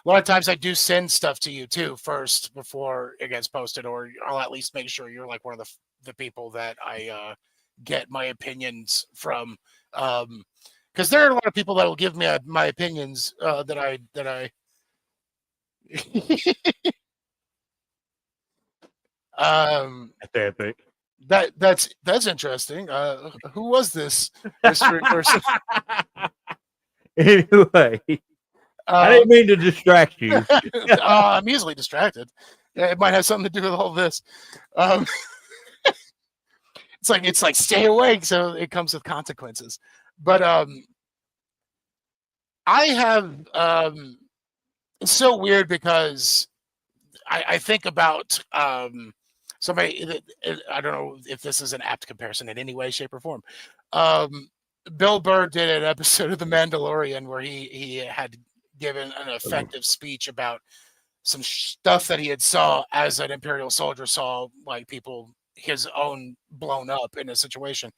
lot of times I do send stuff to you too first before it gets posted, or I'll at least make sure you're like one of the people that I get my opinions from. Because there are a lot of people that will give me my opinions that I That's epic. That's interesting. Who was this mystery person? Anyway, I didn't mean to distract you. I'm easily distracted. It might have something to do with all this. It's like stay awake, so it comes with consequences. But I have it's so weird because I think about somebody. I don't know if this is an apt comparison in any way, shape, or form. Bill Burr did an episode of The Mandalorian where he had given an effective speech about some stuff that he had saw as an Imperial soldier, saw like people his own blown up in a situation,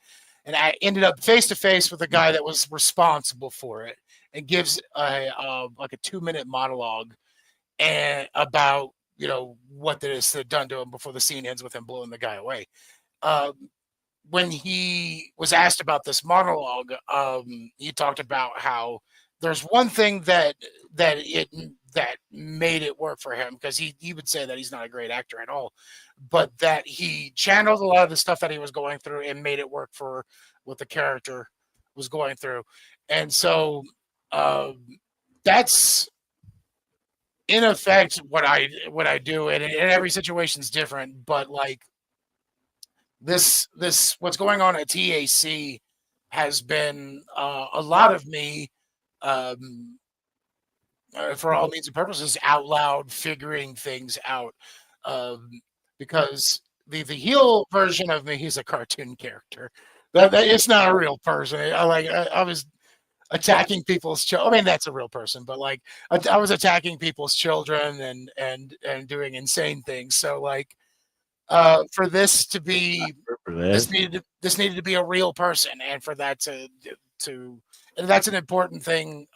and I ended up face to face with the guy that was responsible for it, and gives like a 2-minute monologue and about what this had done to him before the scene ends with him blowing the guy away. When he was asked about this monologue, he talked about how there's one thing that made it work for him, because he would say that he's not a great actor at all, but that he channeled a lot of the stuff that he was going through and made it work for what the character was going through. And so that's in effect what I do, and every situation's different, but like this what's going on at TAC has been a lot of me for all means and purposes out loud figuring things out, because the heel version of me, he's a cartoon character. That it's not a real person. I was attacking people's children. I mean, that's a real person, but like I was attacking people's children and doing insane things. So like for this to be this needed to be a real person, and for that to and that's an important thing.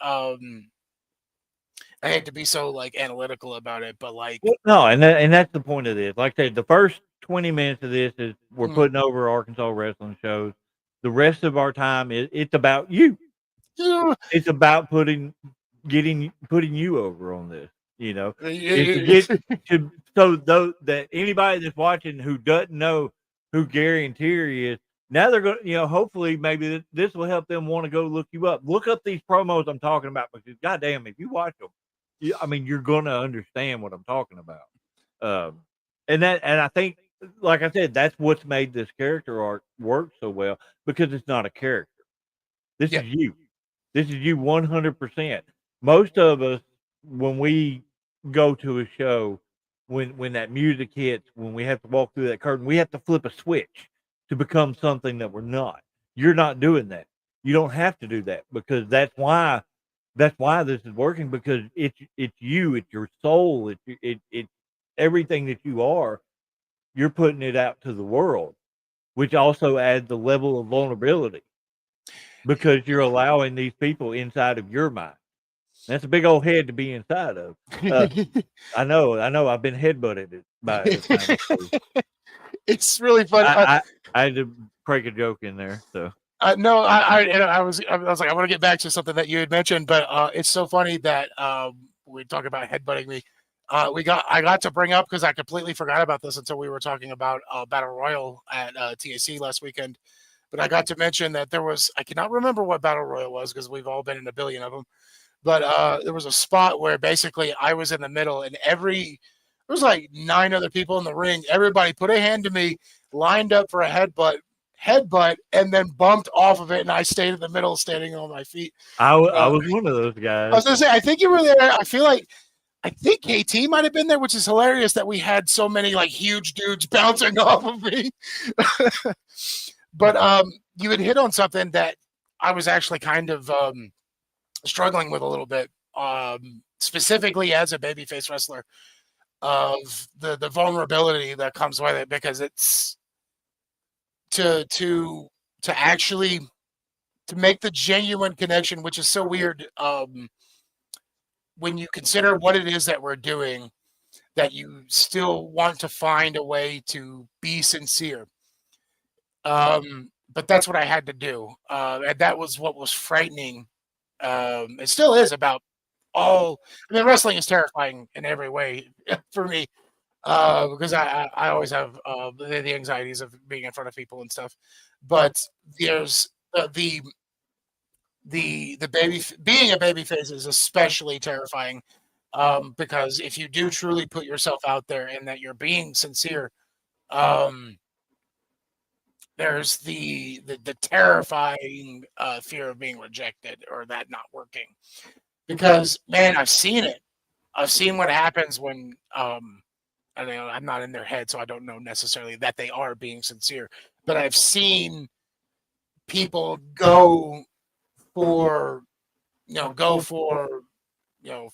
I hate to be so like analytical about it, but like no, and that's the point of this. Like I said, the first 20 minutes of this is we're putting over Arkansas wrestling shows. The rest of our time it's about you. Yeah. It's about putting you over on this. So that anybody that's watching who doesn't know who Gary and Terry is, now they're going to, hopefully maybe this will help them want to go look you up. Look up these promos I'm talking about, because goddamn, if you watch them, you're going to understand what I'm talking about. And I think, like I said, that's what's made this character arc work so well, because it's not a character. This is you. This is you 100%. Most of us, when we go to a show, when that music hits, when we have to walk through that curtain, we have to flip a switch to become something that we're not. You're not doing that. You don't have to do that, because that's why this is working, because it's you, it's your soul, it's everything that you are. You're putting it out to the world, which also adds a level of vulnerability, because you're allowing these people inside of your mind. That's a big old head to be inside of. I know. I've been headbutted by it. It's really funny. I had to break a joke in there. So no, I was like, I want to get back to something that you had mentioned, but it's so funny that we talk about headbutting me. I got to bring up, because I completely forgot about this until we were talking about Battle Royal at TAC last weekend. But I got to mention that I cannot remember what Battle Royal was, because we've all been in a billion of them. But there was a spot where basically I was in the middle, and there was like 9 other people in the ring. Everybody put a hand to me, lined up for a headbutt, and then bumped off of it, and I stayed in the middle, standing on my feet. I was one of those guys. I was gonna say, I think you were there. I think KT might have been there, which is hilarious that we had so many like huge dudes bouncing off of me. But you had hit on something that I was actually kind of struggling with a little bit, specifically as a babyface wrestler, of the vulnerability that comes with it, because it's to actually to make the genuine connection, which is so weird when you consider what it is that we're doing, that you still want to find a way to be sincere. but that's what I had to do, and that was what was frightening. It still is about all. I mean, wrestling is terrifying in every way for me because I always have the anxieties of being in front of people and stuff. But there's the being a baby face is especially terrifying because if you do truly put yourself out there and that you're being sincere, um, there's the terrifying fear of being rejected or that not working. Because man, I've seen it. I've seen what happens when I know I'm not in their head, so I don't know necessarily that they are being sincere. But I've seen people for go for you know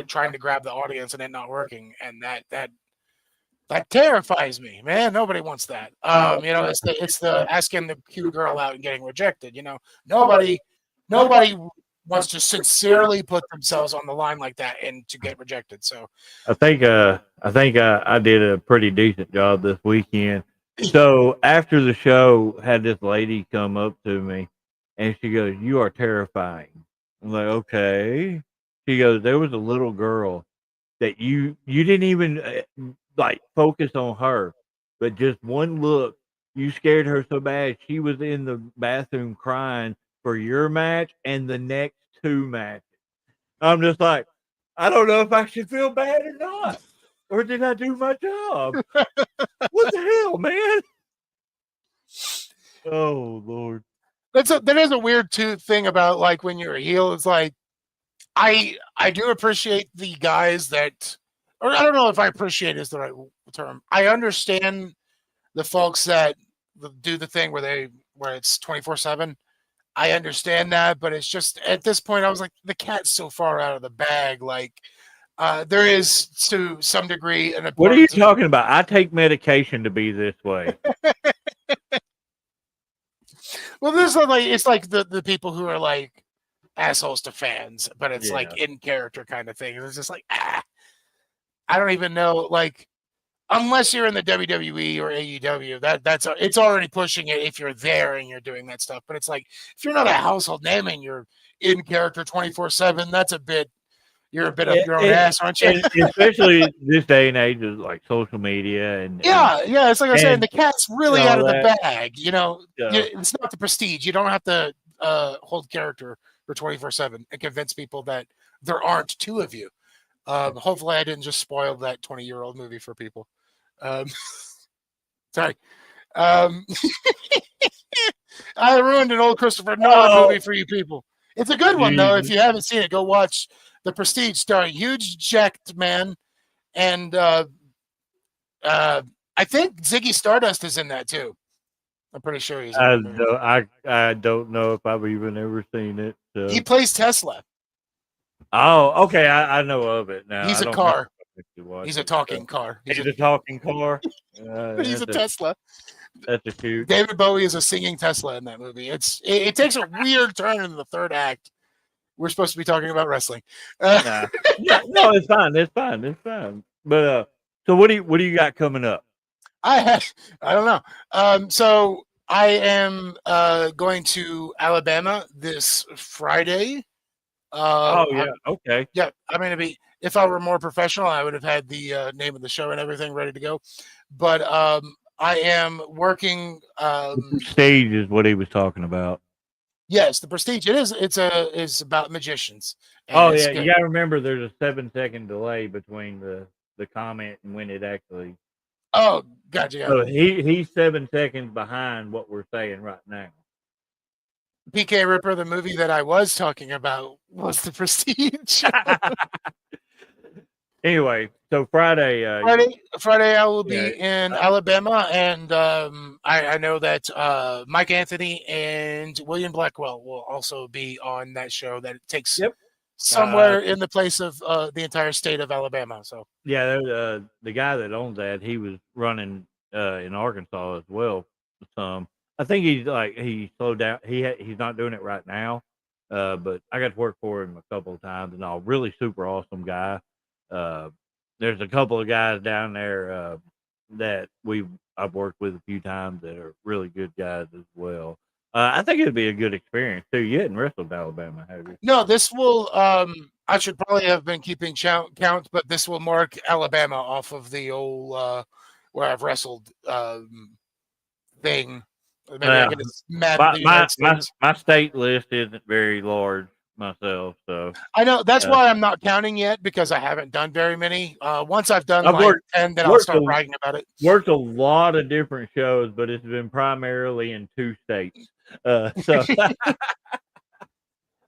trying to grab the audience and it not working, and that terrifies me, man. Nobody wants that. It's the asking the cute girl out and getting rejected. Nobody wants to sincerely put themselves on the line like that and to get rejected. So I did a pretty decent job this weekend. So after the show, had this lady come up to me, and she goes, "You are terrifying." I'm like, "Okay." She goes, "There was a little girl that you didn't even like focus on her, but just one look, you scared her so bad she was in the bathroom crying for your match and the next two matches." I'm just like, I don't know if I should feel bad or not, or did I do my job? What the hell, man? Oh Lord. that is a weird thing about like when you're a heel. It's like I do appreciate the guys that, or I don't know if I appreciate is the right term. I understand the folks that do the thing where it's 24/7. I understand that, but it's just at this point I was like the cat's so far out of the bag. Like there is to some degree an What are you importance. talking about? I take medication to be this way. Well, this is like it's like the people who are like assholes to fans, but it's Yeah. like in character kind of thing. It's just like I don't even know. Like unless you're in the WWE or AEW, it's already pushing it if you're there and you're doing that stuff. But it's like if you're not a household name and you're in character 24/7, you're a bit up your own ass, aren't you? And especially this day and age of like social media and Yeah. It's like I was saying, the and cat's really all out of the that. bag. Yeah. It's not the prestige. You don't have to hold character for 24/7 and convince people that there aren't two of you. Hopefully, I didn't just spoil that 20-year-old movie for people. Um, sorry. Um, I ruined an old Christopher Nolan movie for you people. It's a good one, though. If you haven't seen it, go watch The Prestige, starring huge jacked man. And I think Ziggy Stardust is in that, too. I'm pretty sure he's in that movie. I don't know if I've even ever seen it. So. He plays Tesla. Oh, okay. I know of it now. He's a car. He's a talking car. He's a talking car. He's a Tesla. That's a shoot. David Bowie is a singing Tesla in that movie. It takes a weird turn in the third act. We're supposed to be talking about wrestling. No, it's fine. It's fine. It's fine. But so what do you got coming up? I don't know. So I am going to Alabama this Friday. Okay. Yeah, I'm going to be. If I were more professional, I would have had the name of the show and everything ready to go. But I am working. Stage is what he was talking about. Yes, The Prestige. It is. It's about magicians. Oh yeah, you got to remember there's a 7-second delay between the comment and when it actually. Oh, gotcha. So he's 7 seconds behind what we're saying right now. PK Ripper, the movie that I was talking about, was The Prestige. Anyway, so Friday I will be in Alabama, and I know that Mike Anthony and William Blackwell will also be on that show that takes somewhere in the place of the entire state of Alabama. So yeah, the guy that owns that, he was running in Arkansas as well. I think he slowed down. He's not doing it right now, but I got to work for him a couple of times, and all really super awesome guy. There's a couple of guys down there that I've worked with a few times that are really good guys as well. I think it'd be a good experience too. You hadn't wrestled in Alabama, have you? No, this will. I should probably have been keeping count, but this will mark Alabama off of the old where I've wrestled thing. Maybe I get mad at My the United my States. my state list isn't very large myself, so I know that's why I'm not counting yet because I haven't done very many. Once I've done I've like worked 10, then I'll worked start a bragging about it. worked a lot of different shows, but it's been primarily in 2 states. So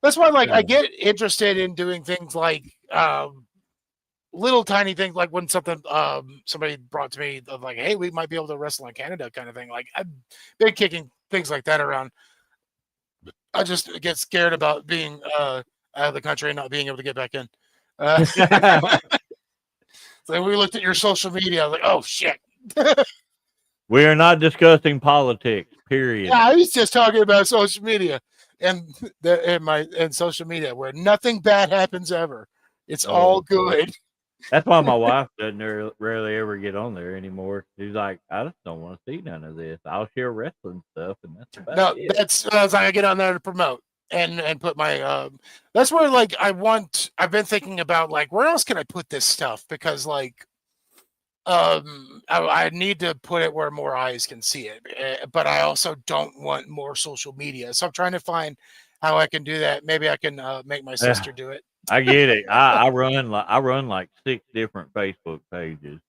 That's why, like, I get interested in doing things like little tiny things, like when something somebody brought to me of like, hey, we might be able to wrestle in Canada, kind of thing. Like I've been kicking things like that around. I just get scared about being out of the country and not being able to get back in. So we looked at your social media, I was like, oh shit. we are not discussing politics, period. Yeah, I was just talking about social media and social media where nothing bad happens ever. It's all good. That's why my wife doesn't rarely ever get on there anymore. She's like, I just don't want to see none of this. I'll share wrestling stuff, and that's about it. That's like I get on there to promote and put my that's where like I've been thinking about like where else can I put this stuff, because like I need to put it where more eyes can see it, but I also don't want more social media, so I'm trying to find how I can do that. Maybe I can make my sister do it. I get it. I run like 6 different Facebook pages.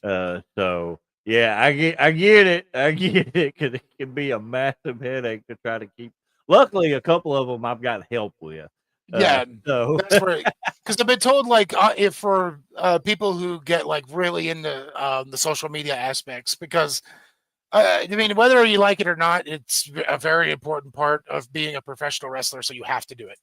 So yeah, I get it. I get it, because it can be a massive headache to try to keep. Luckily, a couple of them I've got help with. Yeah, so that's where, because I've been told like if for people who get like really into the social media aspects, because I mean, whether you like it or not, it's a very important part of being a professional wrestler. So you have to do it.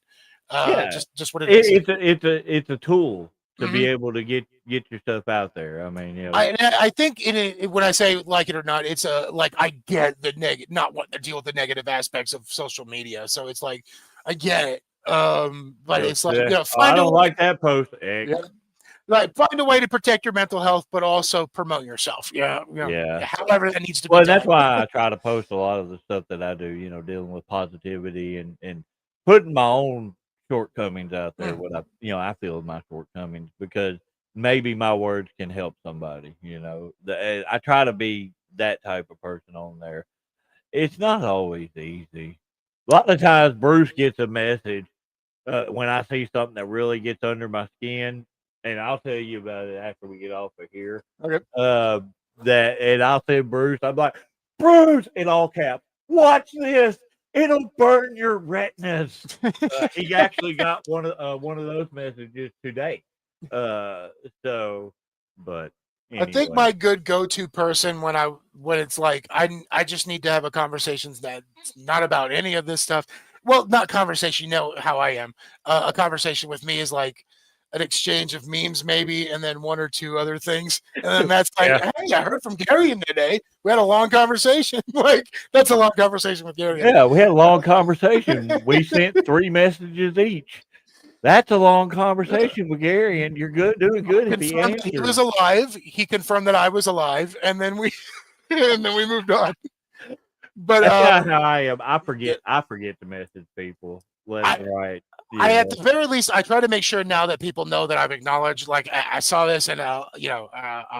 yeah, Just what it is. It's a tool to be able to get your stuff out there. I mean, you know, I think when I say like it or not, it's like I get the negative, not wanting to deal with the negative aspects of social media. So it's like I get it. But it's like, you know, I don't like that post. Yeah. Like find a way to protect your mental health, but also promote yourself. Yeah, you know, Yeah. however that needs to be. Well, done. that's why I try to post a lot of the stuff that I do, you know, dealing with positivity and putting my own shortcomings out there, what I feel is my shortcomings, because maybe my words can help somebody, you know. I try to be that type of person on there. It's not always easy. A lot of times Bruce gets a message when I see something that really gets under my skin, and I'll tell you about it after we get off of here. Okay. And I'll say, Bruce, I'm like, Bruce, in all caps, watch this. It'll burn your retinas. He actually got one of those messages today. But anyway. I think my good go-to person when it's like I just need to have a conversation that's not about any of this stuff. Well, not conversation, you know how I am. A conversation with me is like an exchange of memes, maybe, and then one or two other things. And then that's like, hey, I heard from Gary today. We had a long conversation. Like, that's a long conversation with Gary. Yeah, we had a long conversation. We sent 3 messages each. That's a long conversation with Gary, and you're doing good if he answers. He was alive. He confirmed that I was alive, and then we moved on. But that's not how I am. I forget to message people. Right. I at the very least I try to make sure now that people know that I've acknowledged, like I saw this, and I'll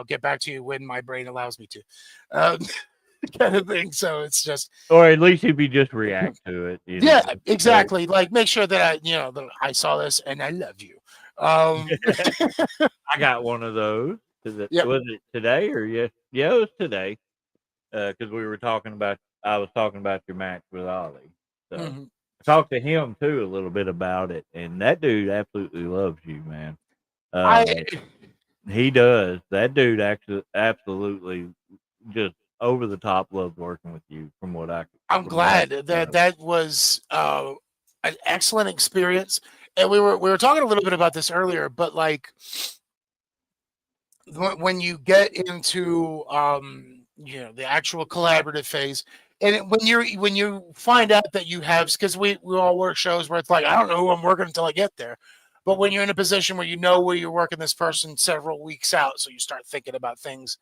get back to you when my brain allows me to, kind of thing. So it's just, or at least if you just react to it. Yeah, exactly. Like make sure that I saw this and I love you. I got one of those. Was it today or yes? Yeah, it was today. Because I was talking about your match with Ollie. So I talked to him too a little bit about it, and that dude absolutely loves you, man. He does. That dude actually absolutely just over the top loves working with you. I'm glad that was an excellent experience, and we were talking a little bit about this earlier, but like when you get into the actual collaborative phase, and when you find out that you have, because we all work shows where it's like, I don't know who I'm working until I get there. But when you're in a position where you know where you're working this person several weeks out, so you start thinking about things,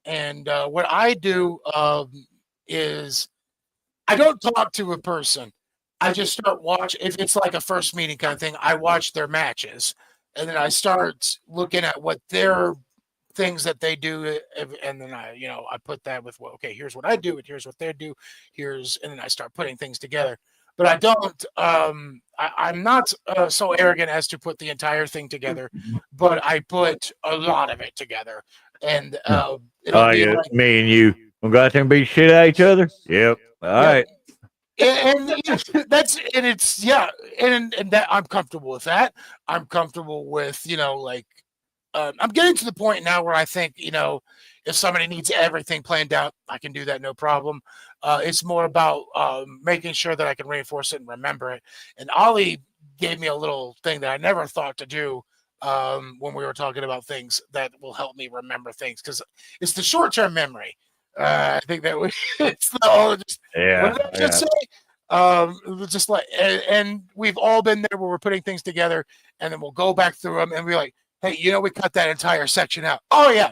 And what I do is I don't talk to a person. I just start watching. If it's like a first meeting kind of thing, I watch their matches, and then I start looking at what their things that they do, and then I put that with, well, okay, here's what I do, and here's what they do, and then I start putting things together. But I don't. I'm not so arrogant as to put the entire thing together, but I put a lot of it together, and it'll be yeah, like, me and you. We go out there and beat shit out of each other. Yep. All yeah, right. It's and that I'm comfortable with that. I'm comfortable with like I'm getting to the point now where I think if somebody needs everything planned out, I can do that, no problem. It's more about making sure that I can reinforce it and remember it. And Ollie gave me a little thing that I never thought to do when we were talking about things that will help me remember things, because it's the short-term memory. I think that it's the all just Yeah. what did I just say? It was just like, and we've all been there where we're putting things together, and then we'll go back through them and we're like, hey, we cut that entire section out. Oh yeah.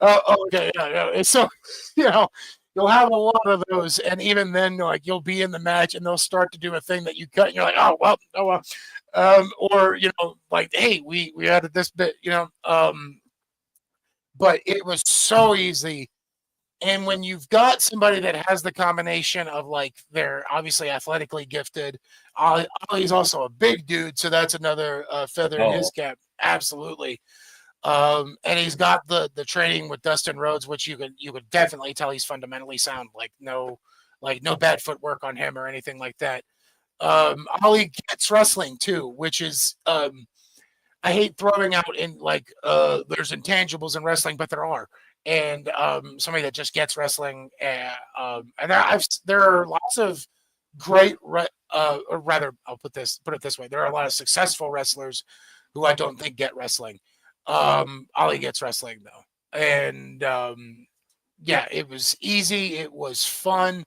Okay, yeah. And so, you'll have a lot of those, and even then, like, you'll be in the match, and they'll start to do a thing that you cut, and you're like, oh well. Or like, hey, we added this bit, but it was so easy. And when you've got somebody that has the combination of, like, they're obviously athletically gifted, Ollie's also a big dude, so that's another feather in his cap. Absolutely. And he's got the training with Dustin Rhodes, which you could definitely tell he's fundamentally sound. Like no bad footwork on him or anything like that. Ollie gets wrestling too, which is I hate throwing out in like there's intangibles in wrestling, but there are. And somebody that just gets wrestling, and there are lots of great, or rather, I'll put it this way: there are a lot of successful wrestlers who I don't think get wrestling. Ollie gets wrestling though, and yeah, it was easy, it was fun,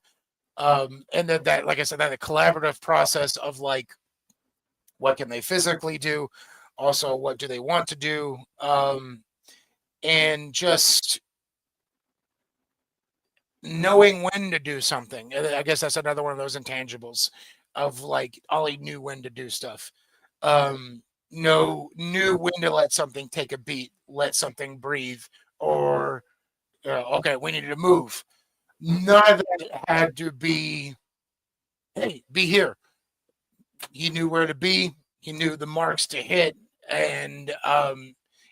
and that, like I said, that collaborative process of like, what can they physically do, also what do they want to do, and just knowing when to do something. I guess that's another one of those intangibles of, like, Ollie knew when to do stuff. Knew when to let something take a beat, let something breathe, or okay, we needed to move. None of that had to be, hey, be here. He knew where to be. He knew the marks to hit, and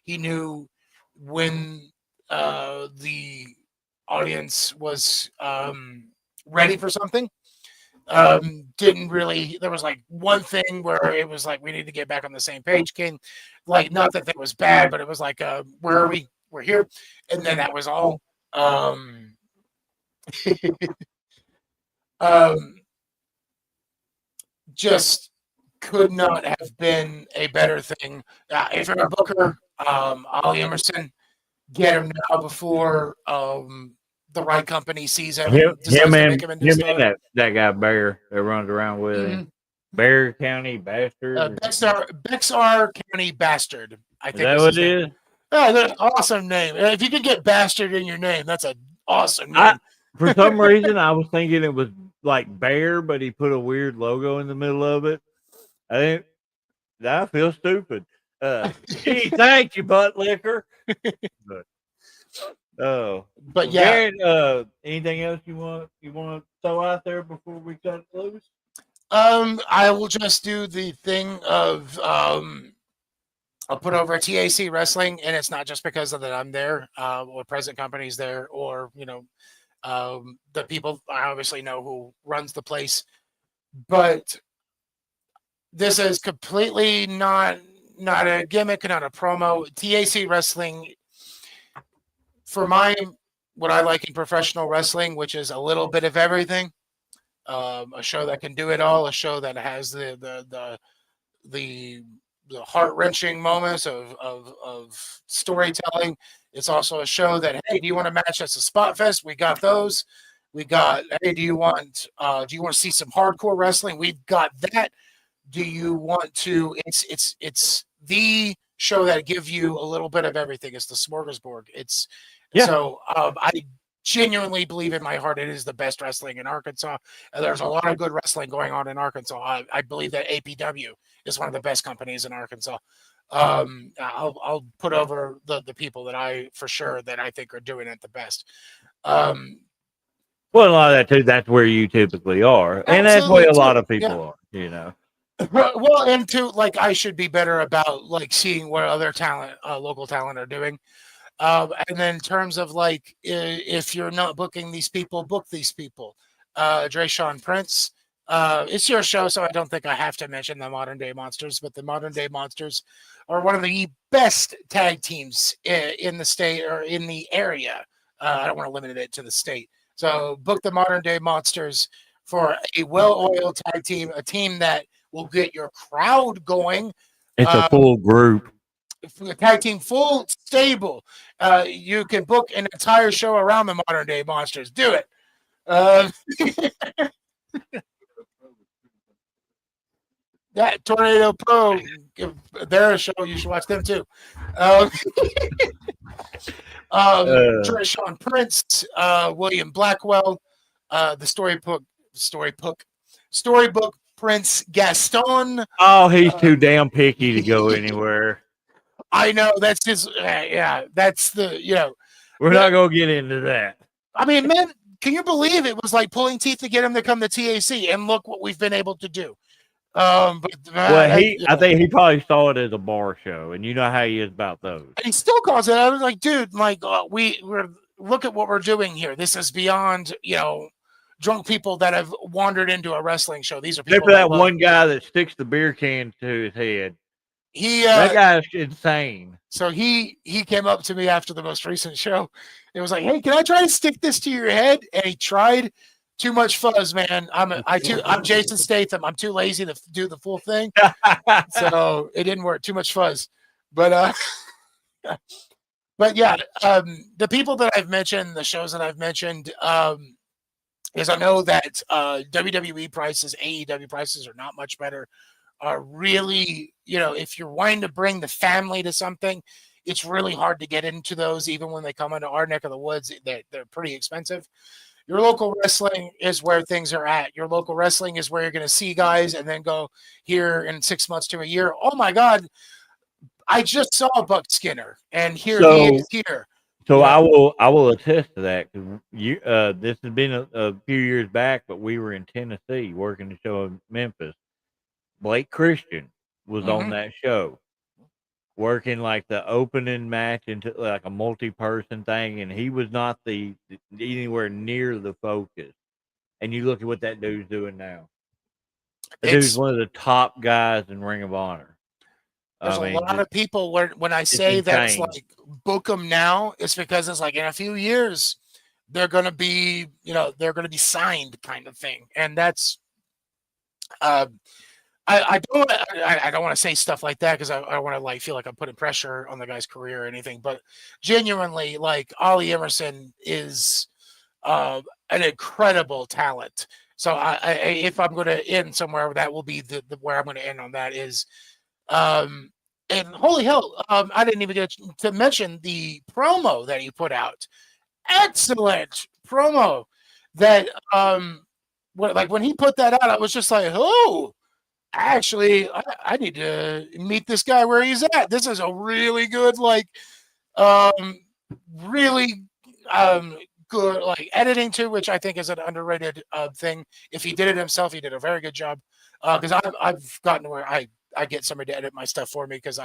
he knew when the audience was ready for something. Didn't really, there was like one thing where it was like, we need to get back on the same page, King. Like, not that was bad, but it was like, where are we? We're here. And then that was all. Just could not have been a better thing. If you're a booker, Ollie Emerson, get him now before the right company sees him and decides to make him into a star. That guy Bear that runs around with him. Bear County Bastard. Bexar County Bastard, I think. Is that what it is? Oh, that's an awesome name. If you can get Bastard in your name, that's an awesome name. For some reason, I was thinking it was like Bear, but he put a weird logo in the middle of it. I feel stupid. Gee, thank you, butt liquor. But yeah. Garrett, anything else you want to throw out there before we cut loose? I will just do the thing of I'll put over TAC Wrestling, and it's not just because of that I'm there, or present company's there, or the people I obviously know who runs the place, but this is completely not a gimmick, not a promo. TAC Wrestling, for what I like in professional wrestling, which is a little bit of everything, a show that can do it all, a show that has the heart-wrenching moments of storytelling. It's also a show that, hey, do you want to match us a spot fest? We got those. We got, hey, do you want to see some hardcore wrestling? We've got that. Do you want to? It's the show that gives you a little bit of everything. It's the smorgasbord. It's Yeah. So I genuinely believe in my heart it is the best wrestling in Arkansas. There's a lot of good wrestling going on in Arkansas. I believe that APW is one of the best companies in Arkansas. I'll put over the people that I for sure that I think are doing it the best. Well, a lot of that too. That's where you typically are, and that's Absolutely where a lot too. of people Yeah. are. You know. Well, and to like, I should be better about like seeing what other talent, local talent, are doing. And then in terms of like, if you're not booking these people, book these people. Drayshawn Prince. It's your show, so I don't think I have to mention the Modern Day Monsters, but the Modern Day Monsters are one of the best tag teams in the state or in the area. I don't want to limit it to the state. So book the Modern Day Monsters for a well-oiled tag team, a team that will get your crowd going. It's a full group. The tag team full stable. You can book an entire show around the Modern Day Monsters. Do it. That Tornado Pro, they're a show. You should watch them too. Sean Prince, William Blackwell, the Storybook Prince Gaston. Oh, he's too damn picky to go anywhere. I know that's his. Yeah, that's the We're not gonna get into that. I mean, man, can you believe it was like pulling teeth to get him to come to TAC? And look what we've been able to do. Well, I think he probably saw it as a bar show, and you know how he is about those. And he still calls it. I was like, dude, like we're look at what we're doing here. This is beyond drunk people that have wandered into a wrestling show. These are people. Except for that one guy that sticks the beer can to his head. That guy's insane. So he came up to me after the most recent show. It was like, hey, can I try to stick this to your head? And he tried. Too much fuzz, man. I'm Jason Statham. I'm too lazy to do the full thing, so it didn't work. Too much fuzz, but yeah, the people that I've mentioned, the shows that I've mentioned, is I know that WWE prices, AEW prices are not much better. Really, if you're wanting to bring the family to something, it's really hard to get into those, even when they come into our neck of the woods. They're pretty expensive. Your local wrestling is where things are at. Your local wrestling is where you're going to see guys and then go here in 6 months to a year. Oh my God, I just saw Buck Skinner, and he is here. So I will attest to that, because this has been a few years back, but we were in Tennessee working the show in Memphis. Blake Christian was on that show, working like the opening match into like a multi-person thing, and he was not anywhere near the focus. And you look at what that dude's doing now. The dude's one of the top guys in Ring of Honor. There's a lot of people when I say that it's like book them now, it's because it's like in a few years they're gonna be signed kind of thing, and that's I don't want to say stuff like that because I want to like feel like I'm putting pressure on the guy's career or anything, but genuinely, like Ollie Emerson is an incredible talent. So if I'm going to end somewhere, that will be the where I'm going to end on that is, and holy hell, I didn't even get to mention the promo that he put out. Excellent promo that when he put that out, I was just like, oh. Actually, I need to meet this guy where he's at. This is a really good, really good, editing too, which I think is an underrated thing. If he did it himself, he did a very good job. Because I've gotten to where I get somebody to edit my stuff for me because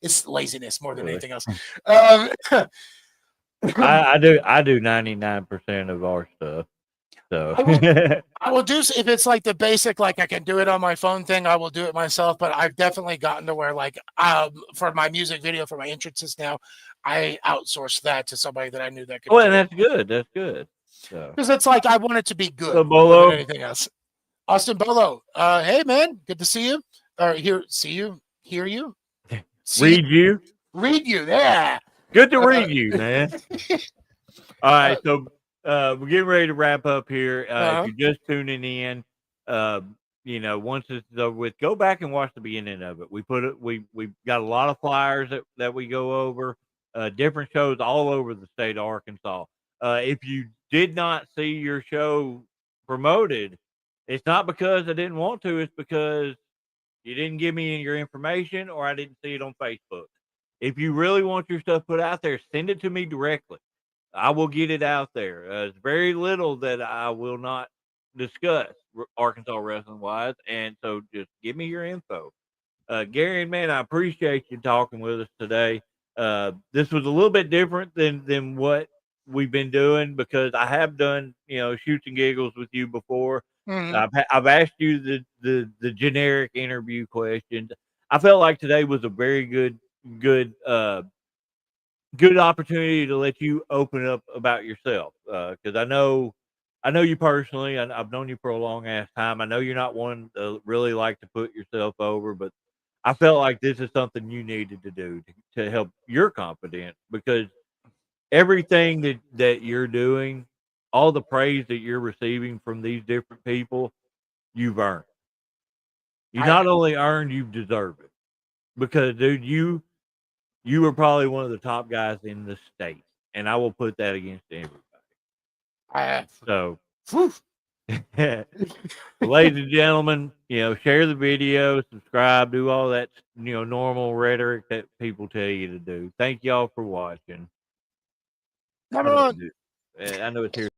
it's laziness more than anything else. I do 99% of our stuff. So I will do if it's like the basic, like I can do it on my phone thing, I will do it myself. But I've definitely gotten to where for my music video, for my entrances now, I outsourced that to somebody that I knew that could. Well, and that's good. That's good. Because it's like I want it to be good so more than anything else. Austin Bolo, hey man, good to see you. Hear you, read you. Yeah. Good to read you, man. All right, so. We're getting ready to wrap up here. If you're just tuning in, once this is over with, go back and watch the beginning of it. We got a lot of flyers that we go over. different shows all over the state of Arkansas. If you did not see your show promoted, it's not because I didn't want to, it's because you didn't give me your information or I didn't see it on Facebook. If you really want your stuff put out there, send it to me directly. I will get it out there. It's very little that I will not discuss Arkansas wrestling wise, and so just give me your info. Gary, man, I appreciate you talking with us today. This was a little bit different than what we've been doing because I have done shoots and giggles with you before. Mhm. I've asked you the generic interview questions. I felt like today was a very good good opportunity to let you open up about yourself because I know you personally. I've known you for a long ass time. I know you're not one to really like to put yourself over, but I felt like this is something you needed to do to help your confidence because everything that you're doing, all the praise that you're receiving from these different people, you've earned. You I not only earned, you deserve it because, dude, you were probably one of the top guys in the state, and I will put that against everybody. I So, Whew. ladies and gentlemen, share the video, subscribe, do all that, normal rhetoric that people tell you to do. Thank y'all for watching. Number one. I know it's here.